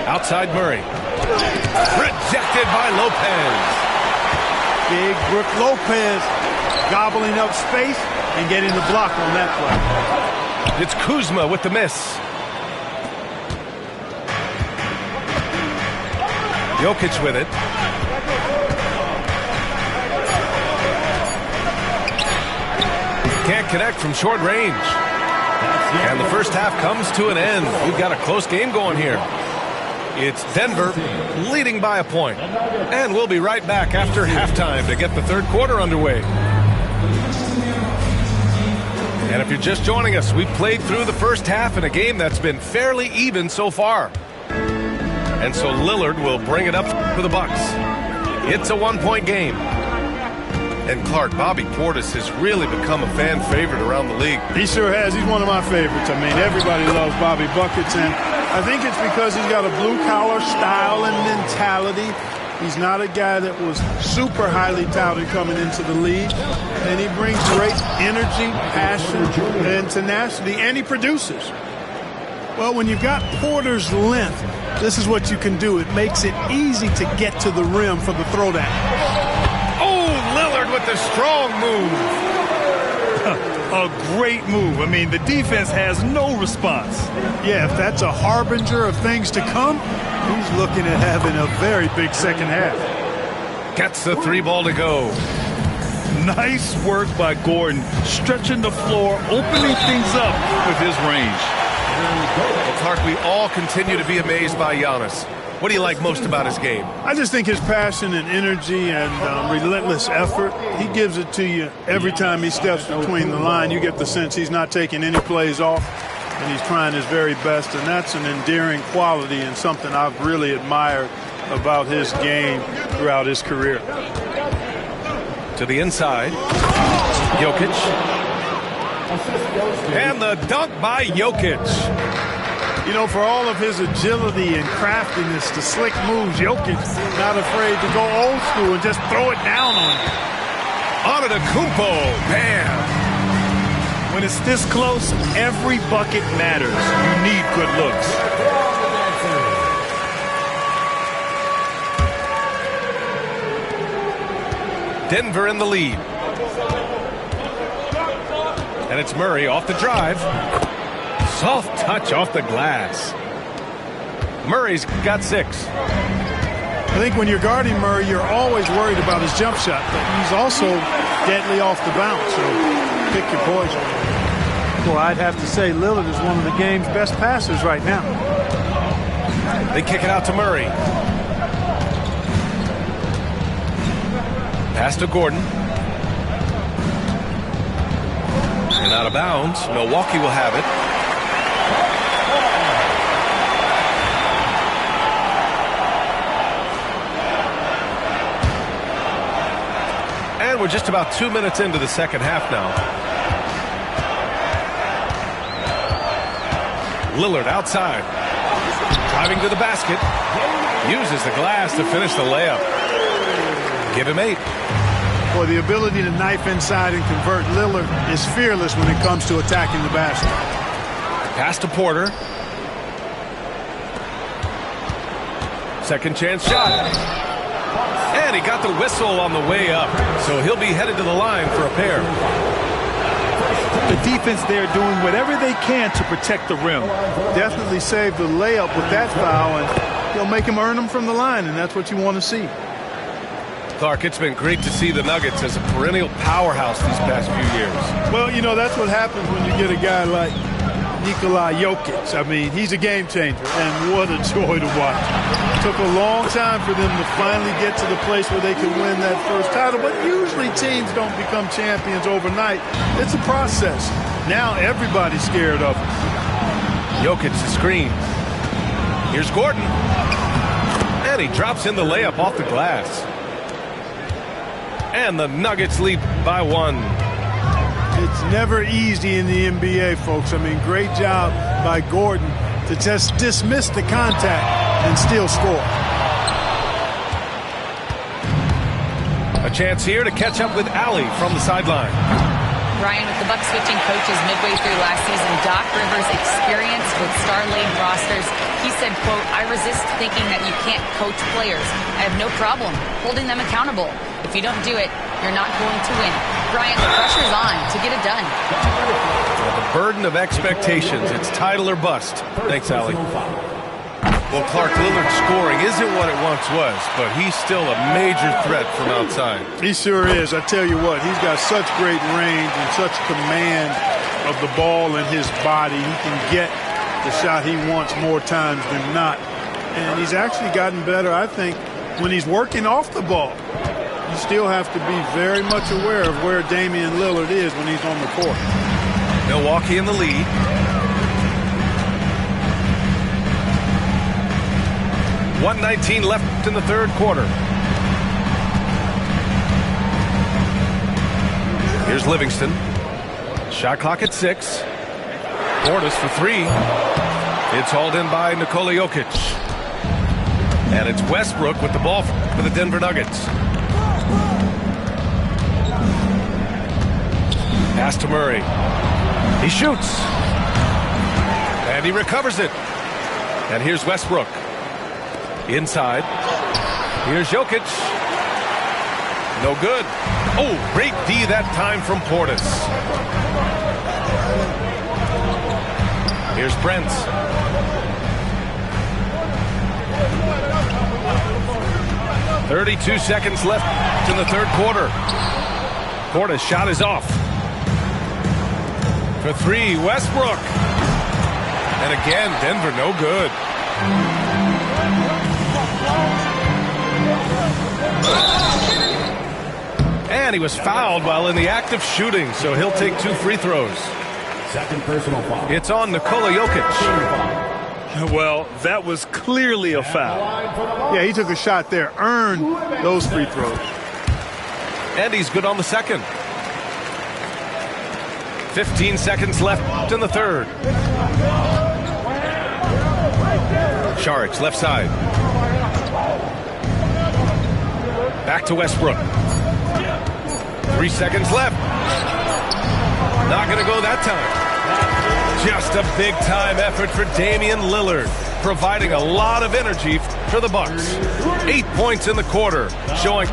Outside Murray. Rejected by Lopez. Big Brook Lopez gobbling up space and getting the block on that play. It's Kuzma with the miss. Jokic with it. Can't connect from short range. And the first half comes to an end. We've got a close game going here. It's Denver leading by a point. And we'll be right back after halftime to get the third quarter underway. And if you're just joining us, we've played through the first half in a game that's been fairly even so far. And so Lillard will bring it up for the Bucks. It's a 1-point game. And Clark, Bobby Portis has really become a fan favorite around the league. He sure has. He's one of my favorites. I mean, everybody loves Bobby Buckets, and I think it's because he's got a blue-collar style and mentality. He's not a guy that was super highly touted coming into the league. And he brings great energy, passion, and tenacity, and he produces. Well, when you've got Porter's length, this is what you can do. It makes it easy to get to the rim for the throwdown. Oh, Lillard with the strong move. A great move. I mean, the defense has no response. Yeah, if that's a harbinger of things to come, he's looking at having a very big second half. Gets the 3 ball to go. Nice work by Gordon, stretching the floor, opening things up with his range. Well, Clark, we all continue to be amazed by Giannis. What do you like most about his game? I just think his passion and energy and relentless effort, he gives it to you every time he steps between the line. You get the sense he's not taking any plays off, and he's trying his very best, and that's an endearing quality and something I've really admired about his game throughout his career. To the inside, Jokic. And the dunk by Jokic. You know, for all of his agility and craftiness, the slick moves, Jokic not afraid to go old school and just throw it down on you. Antetokounmpo. Bam! When it's this close, every bucket matters. You need good looks. Denver in the lead. And it's Murray off the drive. Soft touch off the glass. Murray's got 6. I think when you're guarding Murray, you're always worried about his jump shot, but he's also deadly off the bounce, so pick your poison. Well, I'd have to say Lillard is one of the game's best passers right now. They kick it out to Murray. Pass to Gordon. And out of bounds. Milwaukee will have it. And we're just about 2 minutes into the second half now. Lillard outside. Driving to the basket. Uses the glass to finish the layup. Give him 8. Well, the ability to knife inside and convert Lillard is fearless when it comes to attacking the basket. Pass to Porter. Second chance shot. And he got the whistle on the way up. So he'll be headed to the line for a pair. The defense there doing whatever they can to protect the rim. Definitely saved the layup with that foul, and he'll make him earn them from the line, and that's what you want to see. Clark, it's been great to see the Nuggets as a perennial powerhouse these past few years. Well, you know, that's what happens when you get a guy like Nikola Jokic. I mean, he's a game changer, and what a joy to watch. It took a long time for them to finally get to the place where they could win that first title, but usually teams don't become champions overnight. It's a process. Now everybody's scared of him. Jokic the screen. Here's Gordon. And he drops in the layup off the glass. And the Nuggets lead by 1. It's never easy in the NBA, folks. I mean, great job by Gordon to just dismiss the contact and still score. A chance here to catch up with Allie from the sideline. Brian, with the Bucks switching coaches midway through last season, Doc Rivers' experience with star-laden rosters, he said, quote, "I resist thinking that you can't coach players. I have no problem holding them accountable. If you don't do it, you're not going to win." Brian, the pressure's on to get it done. The burden of expectations. It's title or bust. Thanks, Allie. Well, Clark, Lillard's scoring isn't what it once was, but he's still a major threat from outside. He sure is. I tell you what, he's got such great range and such command of the ball in his body. He can get the shot he wants more times than not. And he's actually gotten better, I think, when he's working off the ball. You still have to be very much aware of where Damian Lillard is when he's on the court. Milwaukee in the lead. .119 left in the third quarter. Here's Livingston. Shot clock at 6. Portis for 3. It's hauled in by Nikola Jokic. And it's Westbrook with the ball for the Denver Nuggets. Pass to Murray. He shoots. And he recovers it. And here's Westbrook. Inside. Here's Jokic. No good. Oh, great D that time from Portis. Here's Brent. .32 seconds left in the third quarter. Portis' shot is off. For 3, Westbrook. And again, Denver no good. And he was fouled while in the act of shooting, so he'll take 2 free throws. Second personal foul. It's on Nikola Jokic. Well, that was clearly a foul. Yeah, he took a shot there, earned those free throws. And he's good on the second. 15 seconds left in the third. Saric, left side. Back to Westbrook. 3 seconds left. Not going to go that time. Just a big-time effort for Damian Lillard, providing a lot of energy for the Bucks. 8 points in the quarter, showing...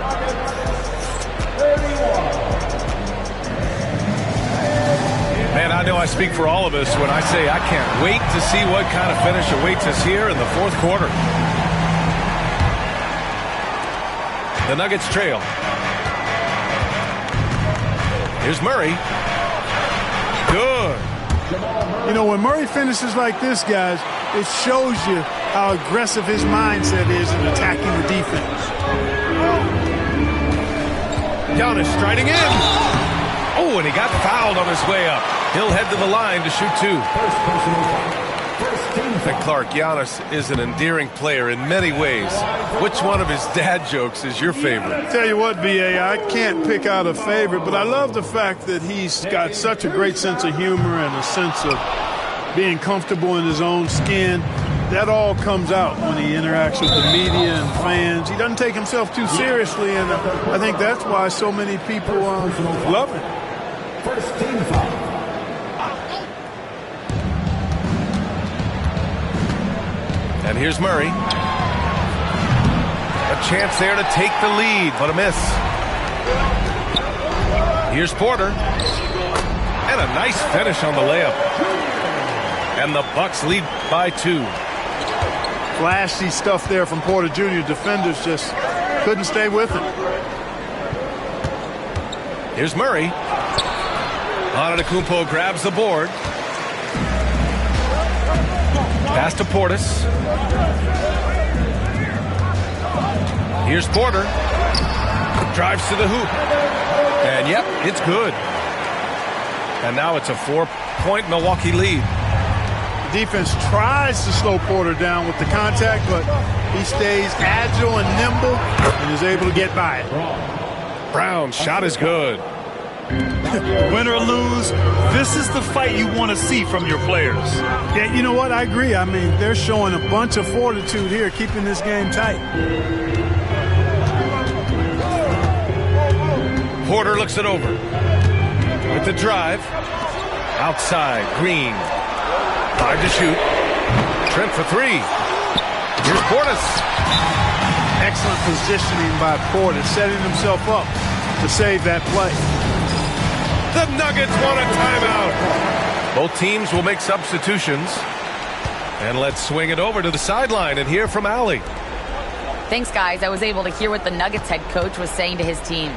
Man, I know I speak for all of us when I say I can't wait to see what kind of finish awaits us here in the fourth quarter. The Nuggets trail. Here's Murray. Good. You know, when Murray finishes like this, guys, it shows you how aggressive his mindset is in attacking the defense. Giannis striding in. Oh, and he got fouled on his way up. He'll head to the line to shoot 2. And Clark, Giannis is an endearing player in many ways. Which one of his dad jokes is your favorite? Tell you what, B.A., I can't pick out a favorite, but I love the fact that he's got such a great sense of humor and a sense of being comfortable in his own skin. That all comes out when he interacts with the media and fans. He doesn't take himself too seriously, and I think that's why so many people love him. First team foul. And here's Murray. A chance there to take the lead, but a miss. Here's Porter. And a nice finish on the layup. And the Bucks lead by 2. Flashy stuff there from Porter Jr. Defenders just couldn't stay with it. Here's Murray. Antetokounmpo grabs the board. Pass to Portis. Here's Porter. Drives to the hoop. And yep, it's good. And now it's a 4-point Milwaukee lead. The defense tries to slow Porter down with the contact, but he stays agile and nimble and is able to get by it. Brown's shot is good. Win or lose, this is the fight you want to see from your players. Yeah, you know what? I agree. I mean, they're showing a bunch of fortitude here, keeping this game tight. Porter looks it over. With the drive. Outside, Green. 5 to shoot. Trent for 3. Here's Portis. Excellent positioning by Porter, setting himself up to save that play. The Nuggets want a timeout. Both teams will make substitutions. And let's swing it over to the sideline and hear from Allie. Thanks, guys. I was able to hear what the Nuggets head coach was saying to his team.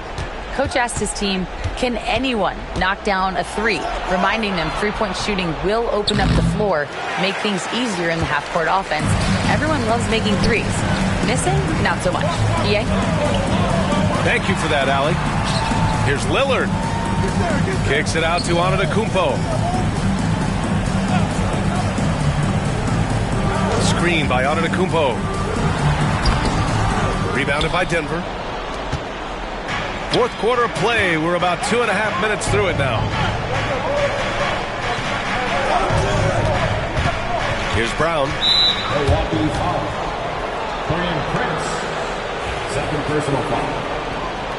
Coach asked his team, can anyone knock down a 3? Reminding them 3-point shooting will open up the floor, make things easier in the half-court offense. Everyone loves making 3s. Missing? Not so much. EA? Thank you for that, Allie. Here's Lillard. Kicks it out to Antetokounmpo. Screen by Antetokounmpo. Rebounded by Denver. Fourth quarter of play. We're about 2.5 minutes through it now. Here's Brown. Milwaukee foul. Taurean Prince. Second personal foul.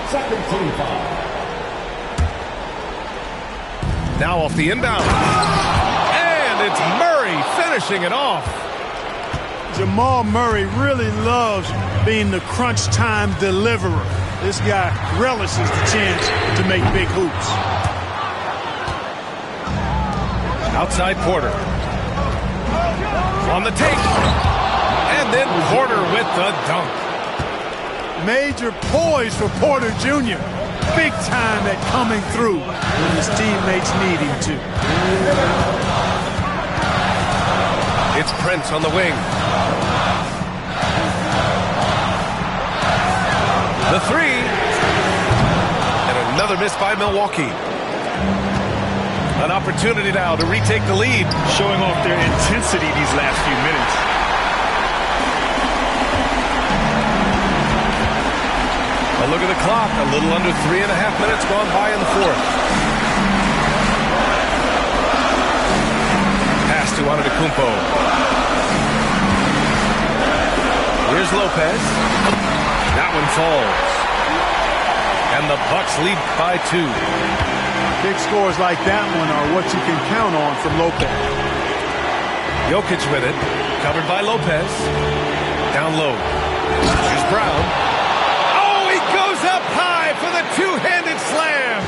Second team foul. Now off the inbound. And it's Murray finishing it off. Jamal Murray really loves being the crunch time deliverer. This guy relishes the chance to make big hoops. Outside Porter. On the take. And then Porter with the dunk. Major poise for Porter Jr. Big time at coming through when his teammates need him to. It's Prince on the wing. The 3. And another miss by Milwaukee. An opportunity now to retake the lead. Showing off their intensity these last few minutes. A look at the clock. A little under 3.5 minutes gone by in the fourth. Pass to Antetokounmpo. Here's Lopez. That one falls. And And the Bucks lead by 2. Big scores like that one are what you can count on from Lopez. Jokic with it. Covered by Lopez. Down low. Here's Brown. Oh, he goes up high for the two-handed slam.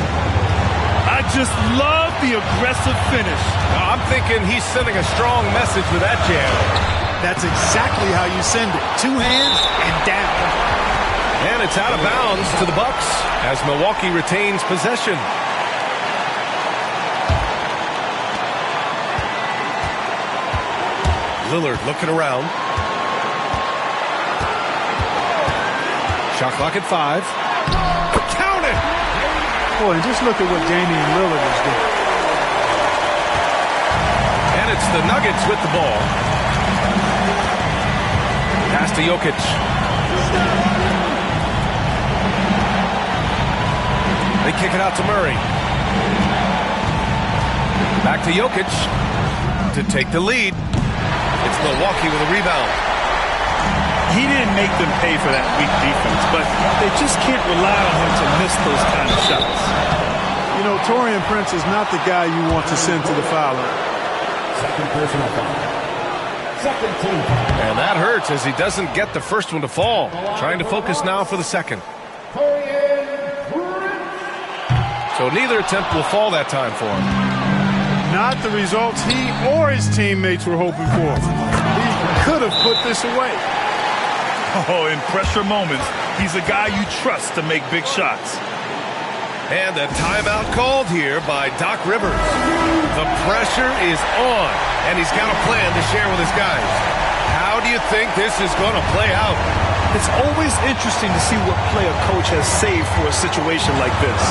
I just love the aggressive finish. I'm thinking he's sending a strong message with that jam. That's exactly how you send it. 2 hands and down. And it's out of bounds to the Bucks as Milwaukee retains possession. Lillard looking around. Shot clock at 5. Count it! Boy, and just look at what Damian Lillard is doing. And it's the Nuggets with the ball. Pass to Jokic. They kick it out to Murray. Back to Jokic to take the lead. It's Milwaukee with a rebound. He didn't make them pay for that weak defense, but they just can't rely on him to miss those kind of shots. You know, Taurean Prince is not the guy you want to send to the foul line. Second personal foul. Second team foul. And that hurts as he doesn't get the first one to fall. Trying to focus now for the second. So neither attempt will fall that time for him. Not the results he or his teammates were hoping for. He could have put this away. Oh, in pressure moments, he's a guy you trust to make big shots. And a timeout called here by Doc Rivers. The pressure is on, and he's got a plan to share with his guys. How do you think this is going to play out? It's always interesting to see what play a coach has saved for a situation like this.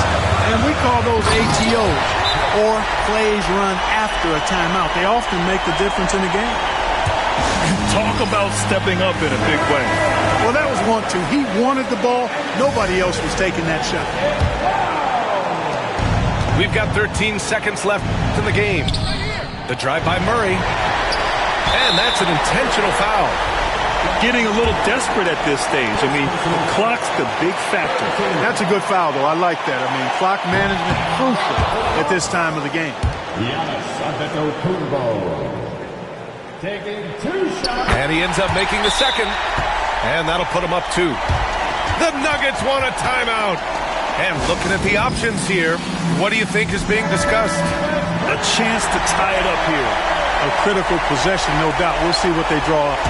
And we call those ATOs, or plays run after a timeout. They often make the difference in the game. Talk about stepping up in a big way. Well, that was 1-2. He wanted the ball. Nobody else was taking that shot. We've got 13 seconds left in the game. The drive by Murray. And that's an intentional foul. Getting a little desperate at this stage. I mean, the clock's the big factor. That's a good foul, though. I like that. I mean, clock management crucial at this time of the game. Giannis Antetokounmpo taking 2 shots. And he ends up making the second. And that'll put him up 2. The Nuggets want a timeout. And looking at the options here, what do you think is being discussed? A chance to tie it up here. A critical possession, no doubt. We'll see what they draw up.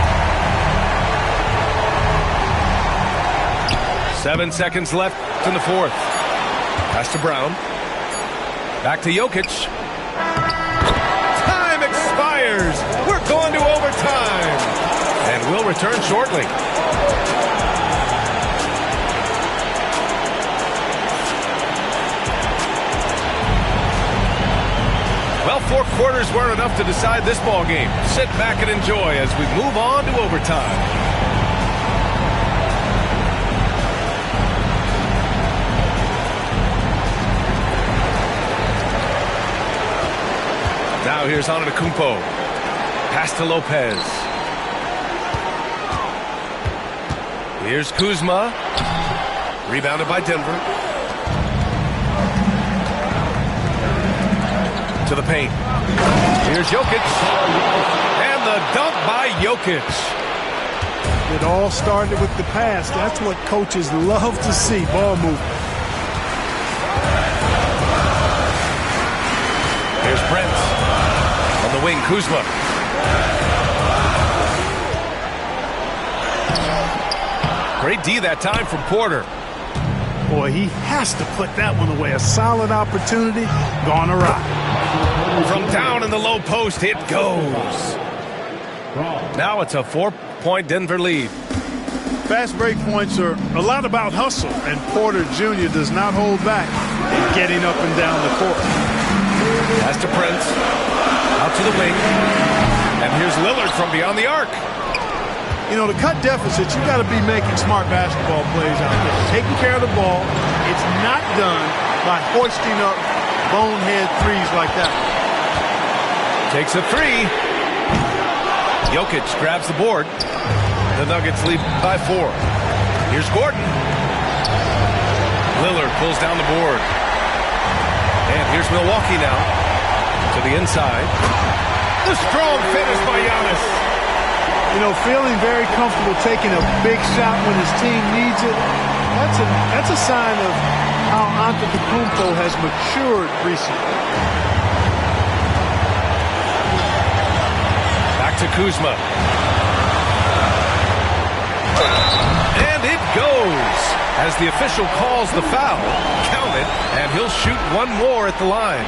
7 seconds left in the fourth. Pass to Brown. Back to Jokic. Time expires. We're going to overtime. And we'll return shortly. Well, 4 quarters weren't enough to decide this ball game. Sit back and enjoy as we move on to overtime. Now here's Antetokounmpo. Pass to Lopez. Here's Kuzma. Rebounded by Denver. To the paint. Here's Jokic. And the dunk by Jokic. It all started with the pass. That's what coaches love to see, ball movement. Here's Brent. On the wing, Kuzma. Great D that time from Porter. Boy, he has to put that one away. A solid opportunity, gone awry. From down in the low post, it goes. Now it's a 4-point Denver lead. Fast break points are a lot about hustle, and Porter Jr. does not hold back in getting up and down the court. Pass to Prince. Out to the wing. And here's Lillard from beyond the arc. You know, to cut deficits, you got to be making smart basketball plays out there. Taking care of the ball. It's not done by hoisting up bonehead threes like that. Takes a 3. Jokic grabs the board. The Nuggets lead by 4. Here's Gordon. Lillard pulls down the board. And here's Milwaukee now to the inside. The strong finish by Giannis. You know, feeling very comfortable taking a big shot when his team needs it. That's a sign of how Antetokounmpo has matured recently. Back to Kuzma. And it goes. As the official calls the foul, count it, and he'll shoot one more at the line.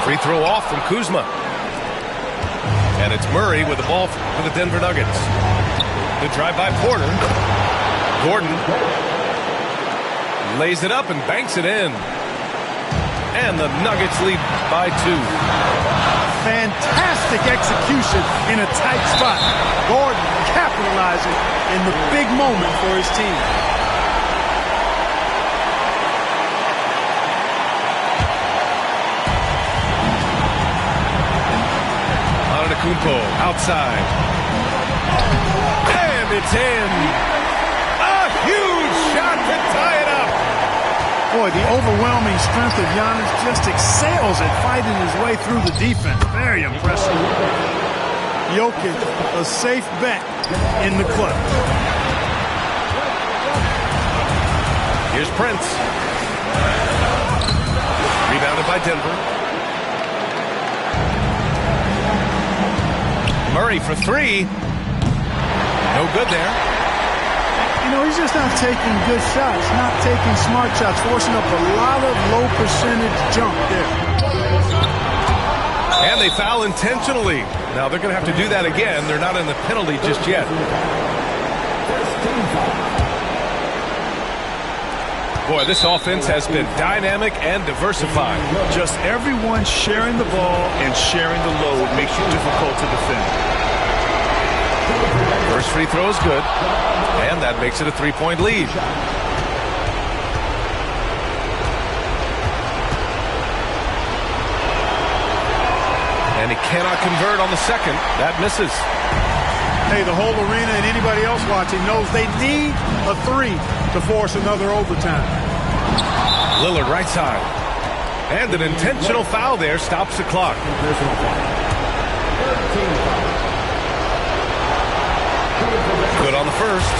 Free throw off from Kuzma. And it's Murray with the ball for the Denver Nuggets. Good drive by Porter. Gordon lays it up and banks it in. And the Nuggets lead by 2. Fantastic execution in a tight spot. Gordon capitalizing in the big moment for his team. Antetokounmpo outside. And it's in. A huge shot to tie it up. Boy, the overwhelming strength of Giannis just excels at fighting his way through the defense. Very impressive. Jokic, a safe bet in the clutch. Here's Prince. Rebounded by Denver. Murray for 3. No good there. You know, he's just not taking good shots, not taking smart shots, forcing up a lot of low percentage jump there. And they foul intentionally. Now they're going to have to do that again. They're not in the penalty just yet. Boy, this offense has been dynamic and diversified. Just everyone sharing the ball and sharing the load makes it difficult to defend. First free throw is good. And that makes it a 3-point lead. And he cannot convert on the second. That misses. Hey, the whole arena and anybody else watching knows they need a 3 to force another overtime. Lillard right side. And an intentional foul there stops the clock. Good on the first.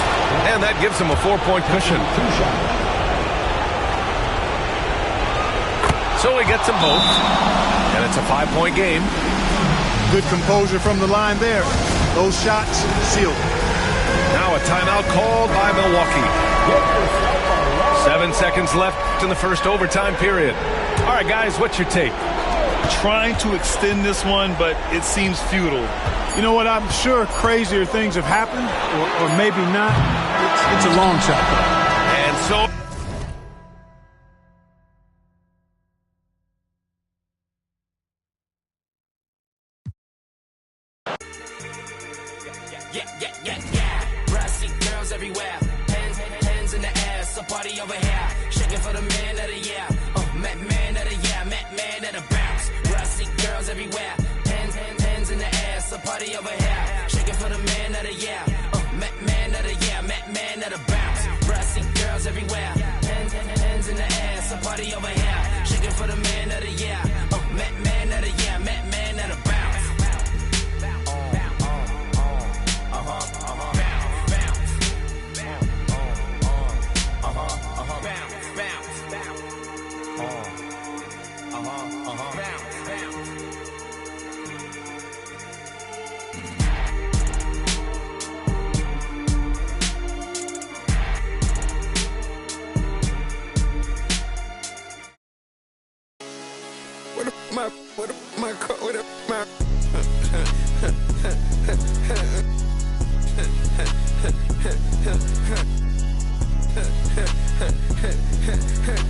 And that gives him a 4-point cushion. So he gets them both. And it's a 5-point game. Good composure from the line there. Those shots sealed. Now a timeout called by Milwaukee. 7 seconds left in the first overtime period. All right, guys, what's your take? Trying to extend this one, but it seems futile. You know what? I'm sure crazier things have happened, or maybe not. It's a long shot, though. And so... Brassy girls everywhere. Hands in the air. So party over here. Shaking for the man of the year. Man of the year. Man of the bounce. Brassy girls everywhere. Hands in the air. So party over here. Shaking for the man of the year. Man of the year. Man of the bounce. Brassy girls everywhere. Hands in the air. So party over here. Shaking for the man of the year. Man of the year. Man of the bounce.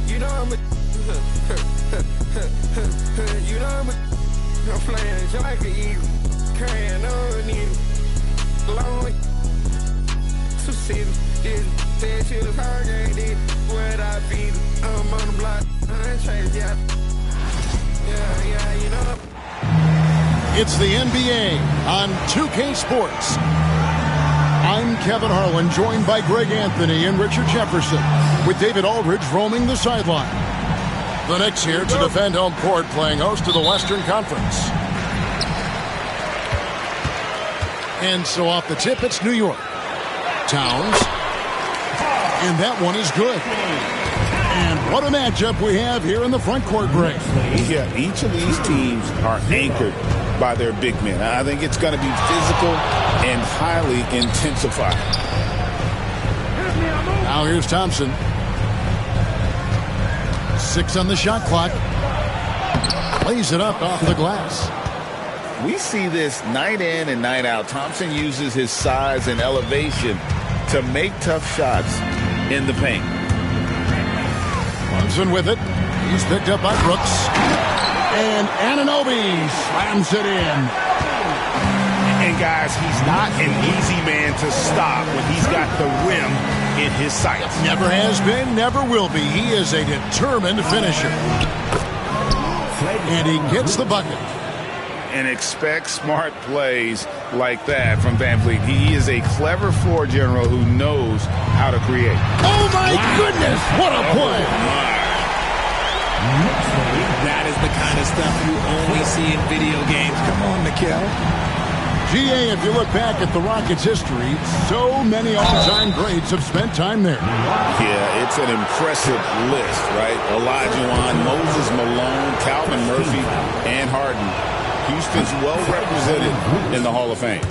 You know I'm playing like an eagle, carrying on you, long to see this. Said she was hard, ain't it? What I feed I'm on the block, I ain't changed yet. Yeah, you know. It's the NBA on 2K Sports. I'm Kevin Harlan, joined by Greg Anthony and Richard Jefferson, with David Aldridge roaming the sideline. The Knicks here to defend home court, playing host to the Western Conference. And so off the tip, it's New York. Towns. And that one is good. And what a matchup we have here in the front court, Greg. Yeah, each of these teams are anchored by their big men. I think it's going to be physical and highly intensified. Now here's Thompson. 6 on the shot clock. Plays it up off the glass. We see this night in and night out. Thompson uses his size and elevation to make tough shots in the paint. Thompson with it. He's picked up by Brooks. And Anunoby slams it in. And guys, he's not an easy man to stop when he's got the rim in his sights. Never has been, never will be. He is a determined finisher. And he gets the bucket. And expect smart plays like that from VanVleet. He is a clever floor general who knows how to create. Oh, my goodness. What a play. That is the kind of stuff you only see in video games. Come on, Mikal. GA, if you look back at the Rockets' history, so many all-time greats have spent time there. Yeah, it's an impressive list, right? Olajuwon, Moses Malone, Calvin Murphy, and Harden. Houston's well represented in the Hall of Fame.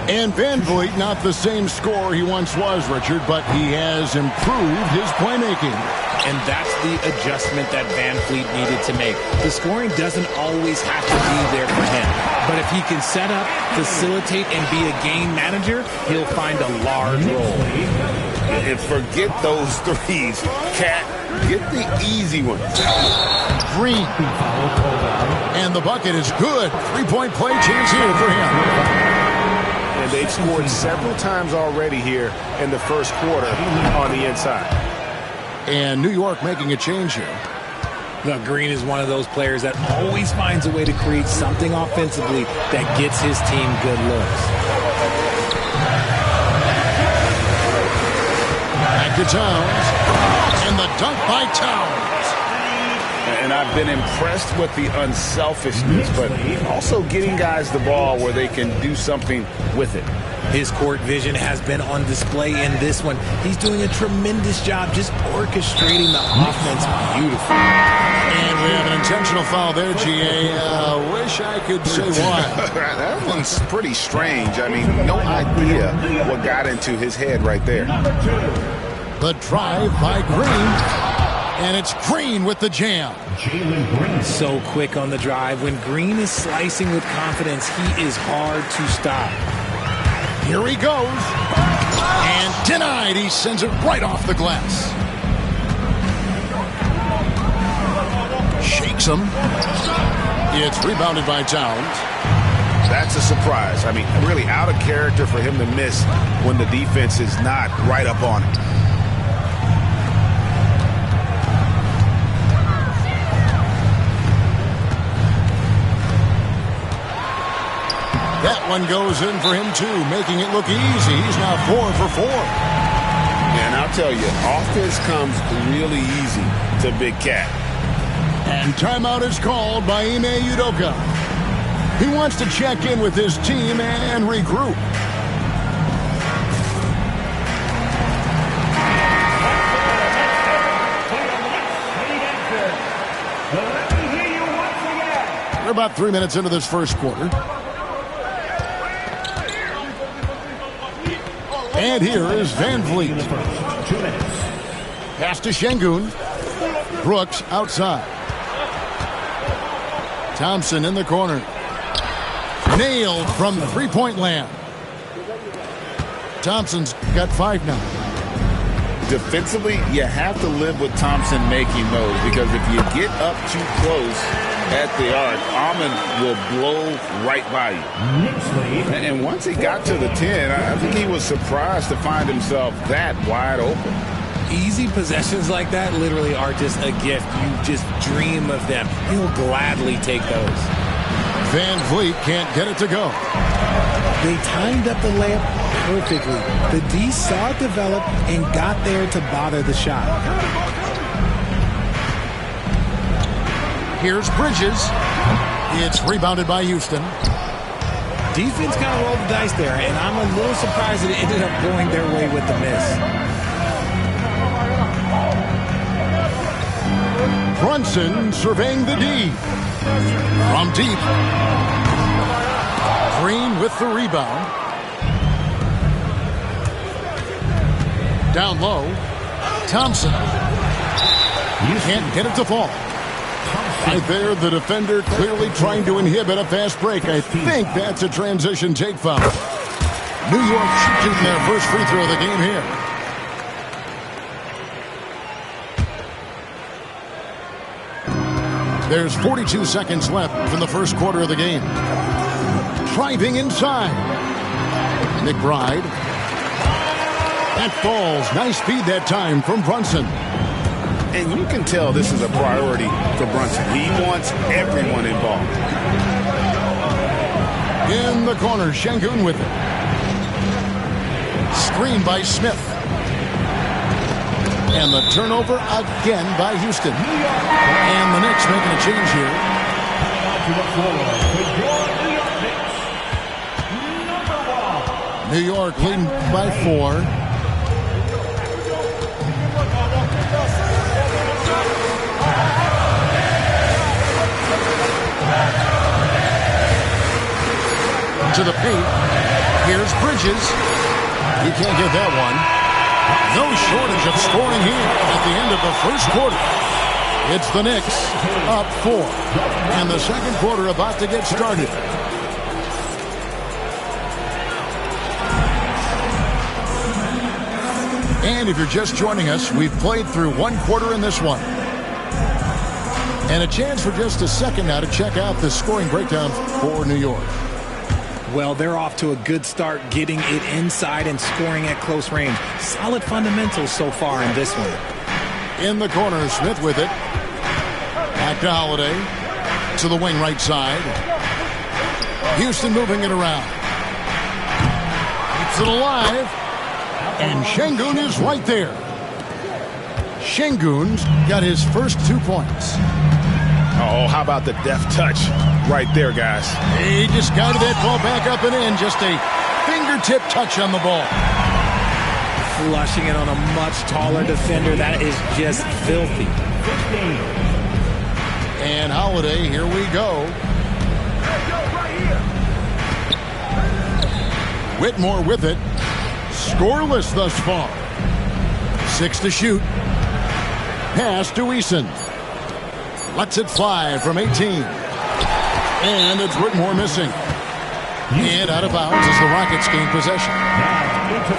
And VanVleet, not the same scorer he once was, Richard, but he has improved his playmaking. And that's the adjustment that VanVleet needed to make. The scoring doesn't always have to be there for him. But if he can set up, facilitate, and be a game manager, he'll find a large role. And forget those threes. Cat, get the easy ones. Green. And the bucket is good. 3-point play chance here for him. And they've scored several times already here in the first quarter on the inside. And New York making a change here. Look, Green is one of those players that always finds a way to create something offensively that gets his team good looks. Back to Towns. And the dunk by Towns. And I've been impressed with the unselfishness, but also getting guys the ball where they can do something with it. His court vision has been on display in this one. He's doing a tremendous job just orchestrating the offense beautifully. And we have an intentional foul there, GA. Wish I could say why. That one's pretty strange. I mean, no idea what got into his head right there. The drive by Green. And it's Green with the jam. So quick on the drive. When Green is slicing with confidence, he is hard to stop. Here he goes. And denied. He sends it right off the glass. Shakes him. It's rebounded by Towns. That's a surprise. I mean, really out of character for him to miss when the defense is not right up on it. That one goes in for him, too, making it look easy. He's now 4 for 4. And I'll tell you, offense comes really easy to Big Cat. And timeout is called by Ime Udoka. He wants to check in with his team and regroup. We're about 3 minutes into this first quarter. And here is VanVleet. Pass to Şengün. Brooks outside. Thompson in the corner. Nailed from three-point land. Thompson's got 5 now. Defensively, you have to live with Thompson making those, because if you get up too close at the arc, Ahmed will blow right by you. And once he got to the 10, I think he was surprised to find himself that wide open. Easy possessions like that literally are just a gift. You just dream of them. He'll gladly take those. Van Vliet can't get it to go. They timed up the layup perfectly. The D saw it develop and got there to bother the shot. Here's Bridges. It's rebounded by Houston. Defense kind of rolled the dice there, and I'm a little surprised that it ended up going their way with the miss. Brunson surveying the D. From deep. Green with the rebound. Down low. Thompson. Can't get it to fall. Right there, the defender clearly trying to inhibit a fast break. I think that's a transition take foul. New York shooting their first free throw of the game here. There's 42 seconds left in the first quarter of the game. Driving inside. McBride. That falls. Nice feed that time from Brunson. And you can tell this is a priority for Brunson. He wants everyone involved. In the corner, Şengün with it. Screen by Smith. And the turnover again by Houston. And the Knicks making a change here. New York leading by 4. To the paint. Here's Bridges. He can't get that one. No shortage of scoring here at the end of the first quarter. It's the Knicks up 4. And the second quarter about to get started. And if you're just joining us, we've played through one quarter in this one. And a chance for just a second now to check out the scoring breakdown for New York. Well, they're off to a good start getting it inside and scoring at close range. Solid fundamentals so far in this one. In the corner, Smith with it. Back to Holiday. To the wing right side. Houston moving it around. Keeps it alive. And Şengün is right there. Şengün's got his first 2 points. Oh, how about the deft touch right there, guys? He just guided that ball back up and in. Just a fingertip touch on the ball. Flushing it on a much taller defender. That is just filthy. And Holiday, here we go. Whitmore with it. Scoreless thus far. 6 to shoot. Pass to Eason. Lets it fly from 18. And it's Whitmore missing. And out of bounds as the Rockets gain possession.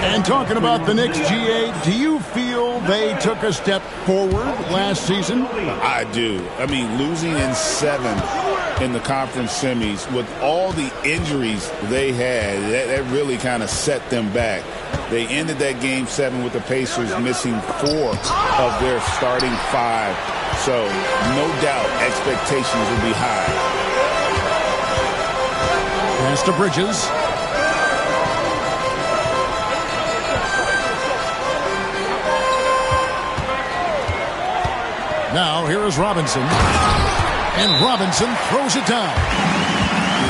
And talking about the Knicks, GA, do you feel they took a step forward last season? I do. I mean, losing in 7 in the conference semis with all the injuries they had, that really kind of set them back. They ended that game 7 with the Pacers missing 4 of their starting 5. So, no doubt, expectations will be high. Pass to Bridges. Now, here is Robinson. And Robinson throws it down.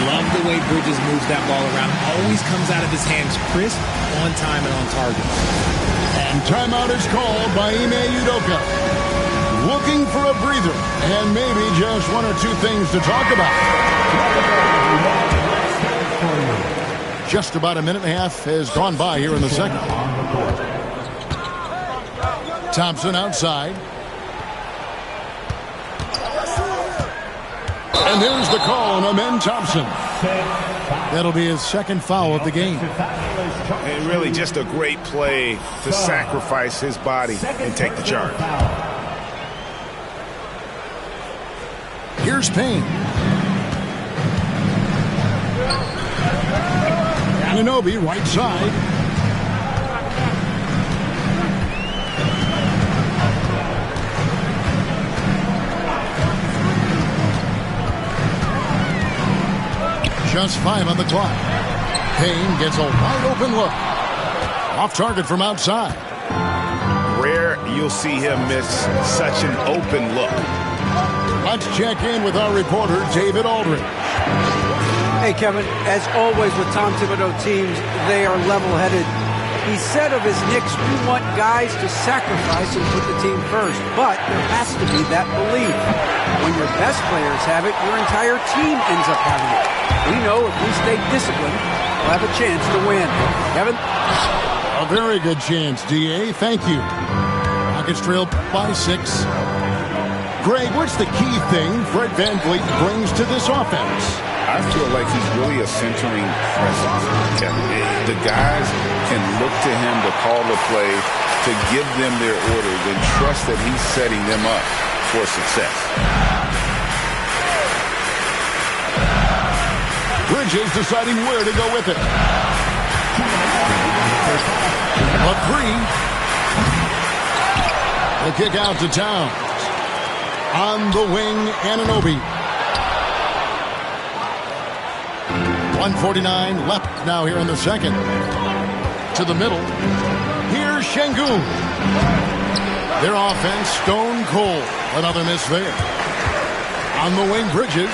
Love the way Bridges moves that ball around. Always comes out of his hands crisp, on time, and on target. And timeout is called by Ime Udoka. Looking for a breather and maybe just 1 or 2 things to talk about. Just about a minute and a half has gone by here in the second. Thompson outside. And there's the call on Amen Thompson. That'll be his second foul of the game. And really just a great play to sacrifice his body and take the charge. Here's Payne. Anunoby right side. Just 5 on the clock. Payne gets a wide open look. Off target from outside. Rare you'll see him miss such an open look. Let's check in with our reporter, David Aldridge. Hey, Kevin, as always with Tom Thibodeau teams, they are level-headed. He said of his Knicks, we want guys to sacrifice and put the team first, but there has to be that belief. When your best players have it, your entire team ends up having it. We know if we stay disciplined, we'll have a chance to win. Kevin? A very good chance, D.A. Thank you. Rockets trail by 6. Greg, what's the key thing Fred VanVleet brings to this offense? I feel like he's really a centering presence, Kevin. The guys can look to him to call the play, to give them their orders, and trust that he's setting them up for success. Bridges deciding where to go with it. A 3. The kick out to Towns. On the wing, Anunoby. 1:49 left now here in the second. To the middle. Here's Şengün. Their offense stone cold. Another miss there. On the wing, Bridges.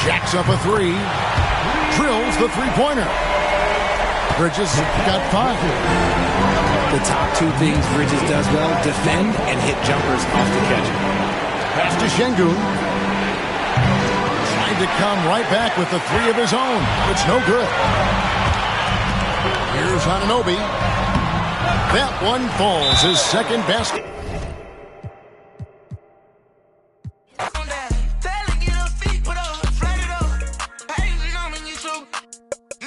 Jacks up a 3. Drills the three-pointer. Bridges got 5. The top 2 things Bridges does well, defend and hit jumpers off the catch. Pass to Şengün. Trying to come right back with the 3 of his own. It's no good. Here's Anunoby. That one falls his second basket.